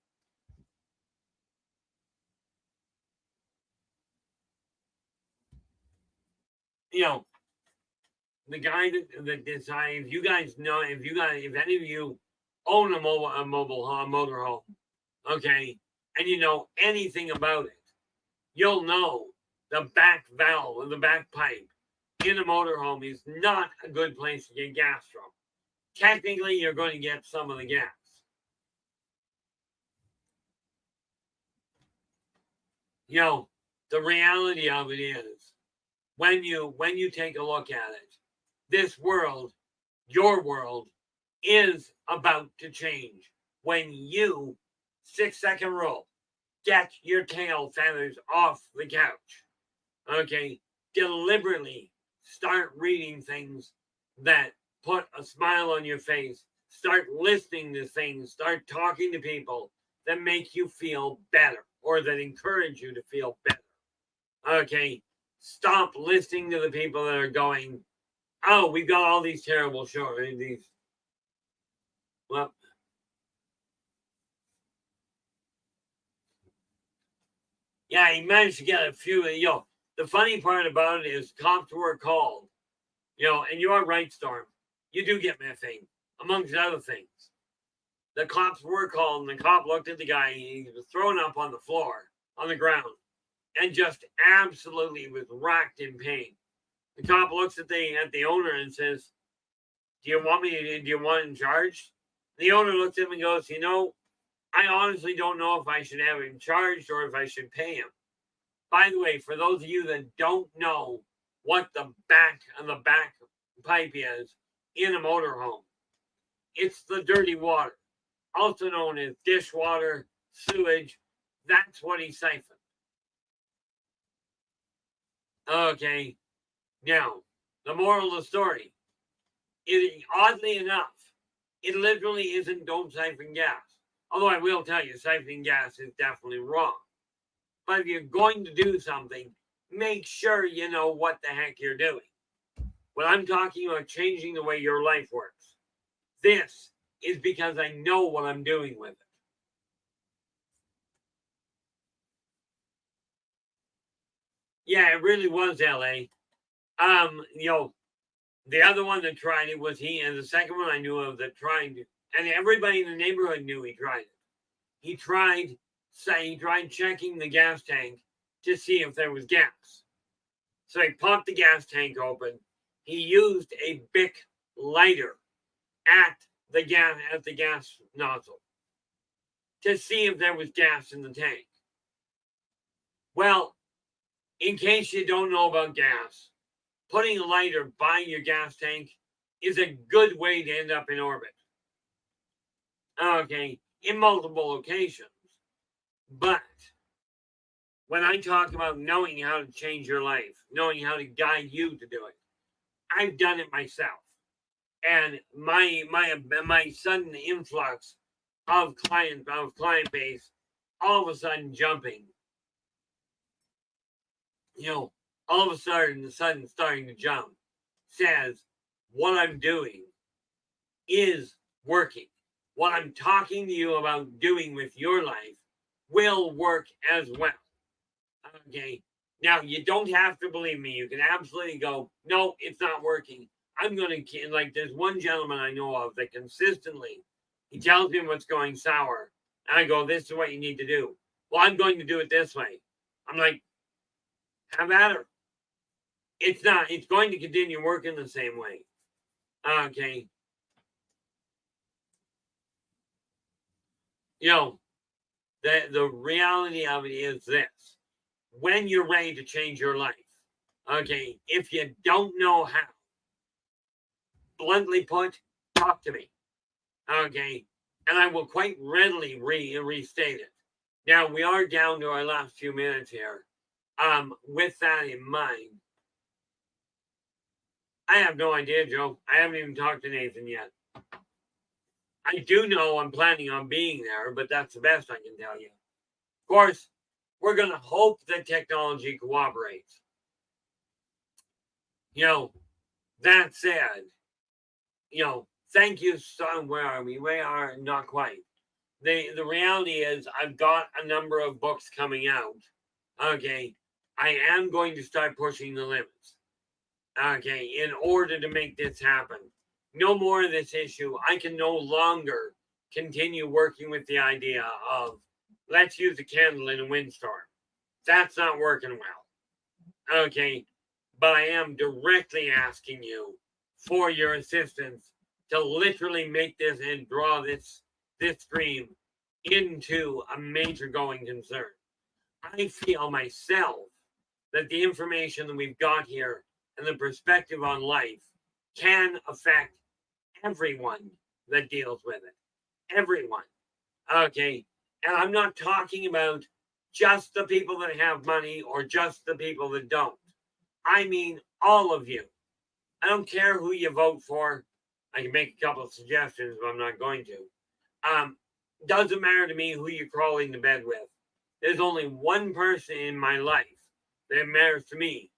Speaker 2: the guy that decided, if any of you own a motorhome, okay, and you know anything about it, you'll know the back valve or the back pipe in a motorhome is not a good place to get gas from. Technically, you're going to get some of the gas. The reality of it is, when you take a look at it, this world, your world, is about to change. When you, 6-second rule, get your tail feathers off the couch. Okay, deliberately start reading things that put a smile on your face. Start listening to things. Start talking to people that make you feel better or that encourage you to feel better. Okay, stop listening to the people that are going, oh, we've got all these terrible shows. Yeah, he managed to get a few. The funny part about it is cops were called. And you are right, Storm. You do get methane, amongst other things. The cops were called, and the cop looked at the guy. He was thrown up on the floor, on the ground, and just absolutely was racked in pain. The cop looks at the owner and says, do you want him charged? The owner looks at him and goes, I honestly don't know if I should have him charged or if I should pay him. By the way, for those of you that don't know what the back pipe is in a motorhome, it's the dirty water, also known as dishwater, sewage. That's what he siphoned. Okay. Now, the moral of the story. Oddly enough, it literally isn't don't siphon gas. Although I will tell you, siphoning gas is definitely wrong. But if you're going to do something, make sure you know what the heck you're doing. When I'm talking about changing the way your life works, this is because I know what I'm doing with it. Yeah, it really was LA. The other one that tried it was he, and the second one I knew of that tried it, and everybody in the neighborhood knew he tried it. He tried checking the gas tank to see if there was gas. So he popped the gas tank open. He used a Bic lighter at the gas nozzle to see if there was gas in the tank. Well, in case you don't know about gas, putting a lighter by your gas tank is a good way to end up in orbit. Okay, in multiple locations. But when I talk about knowing how to change your life, knowing how to guide you to do it, I've done it myself. And my sudden influx of client base, all of a sudden jumping, all of a sudden starting to jump, says what I'm doing is working. What I'm talking to you about doing with your life will work as well. Okay. Now, you don't have to believe me. You can absolutely go, no, it's not working. I'm going to, like, there's one gentleman I know of that consistently, he tells me what's going sour. And I go, this is what you need to do. Well, I'm going to do it this way. I'm like, have at her. It's not, it's going to continue working the same way. Okay. The reality of it is this. When you're ready to change your life, okay, if you don't know how, bluntly put, talk to me, okay, and I will quite readily restate it. Now, we are down to our last few minutes here. With that in mind, I have no idea, Joe. I haven't even talked to Nathan yet. I do know I'm planning on being there, but that's the best I can tell you. Of course, we're going to hope that technology cooperates. That said, thank you, son. Where are we? We are not quite. The reality is I've got a number of books coming out. Okay. I am going to start pushing the limits. Okay. In order to make this happen. No more of this issue. I can no longer continue working with the idea of let's use a candle in a windstorm. That's not working well. Okay. But I am directly asking you for your assistance to literally make this and draw this stream into a major going concern. I feel myself that the information that we've got here and the perspective on life can affect everyone that deals with it. Everyone. Okay. And I'm not talking about just the people that have money or just the people that don't. I mean all of you. I don't care who you vote for. I can make a couple of suggestions, but I'm not going to. Doesn't matter to me who you're crawling to bed with. There's only one person in my life that matters to me.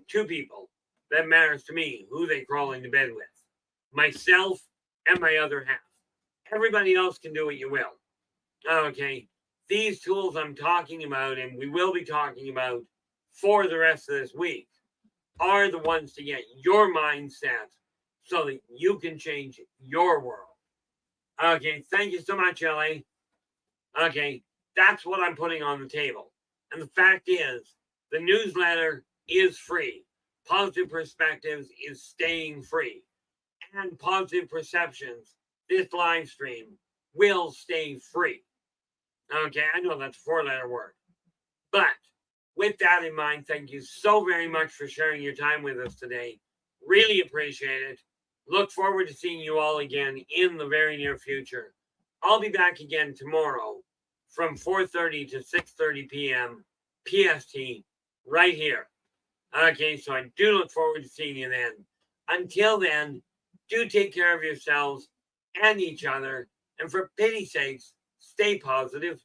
Speaker 2: Two people that matters to me who they crawling to bed with. Myself and my other half. Everybody else can do what you will. Okay. These tools I'm talking about, and we will be talking about for the rest of this week, are the ones to get your mindset so that you can change your world. Okay, thank you so much, LA. Okay, that's what I'm putting on the table. And the fact is, the newsletter is free. Positive Perspectives is staying free. And Positive Perceptions, this live stream, will stay free. Okay, I know that's a 4-letter word. But with that in mind, thank you so very much for sharing your time with us today. Really appreciate it. Look forward to seeing you all again in the very near future. I'll be back again tomorrow from 4:30 to 6:30 p.m. PST right here. Okay, so I do look forward to seeing you then. Until then, Do take care of yourselves and each other. And for pity's sakes, stay positive.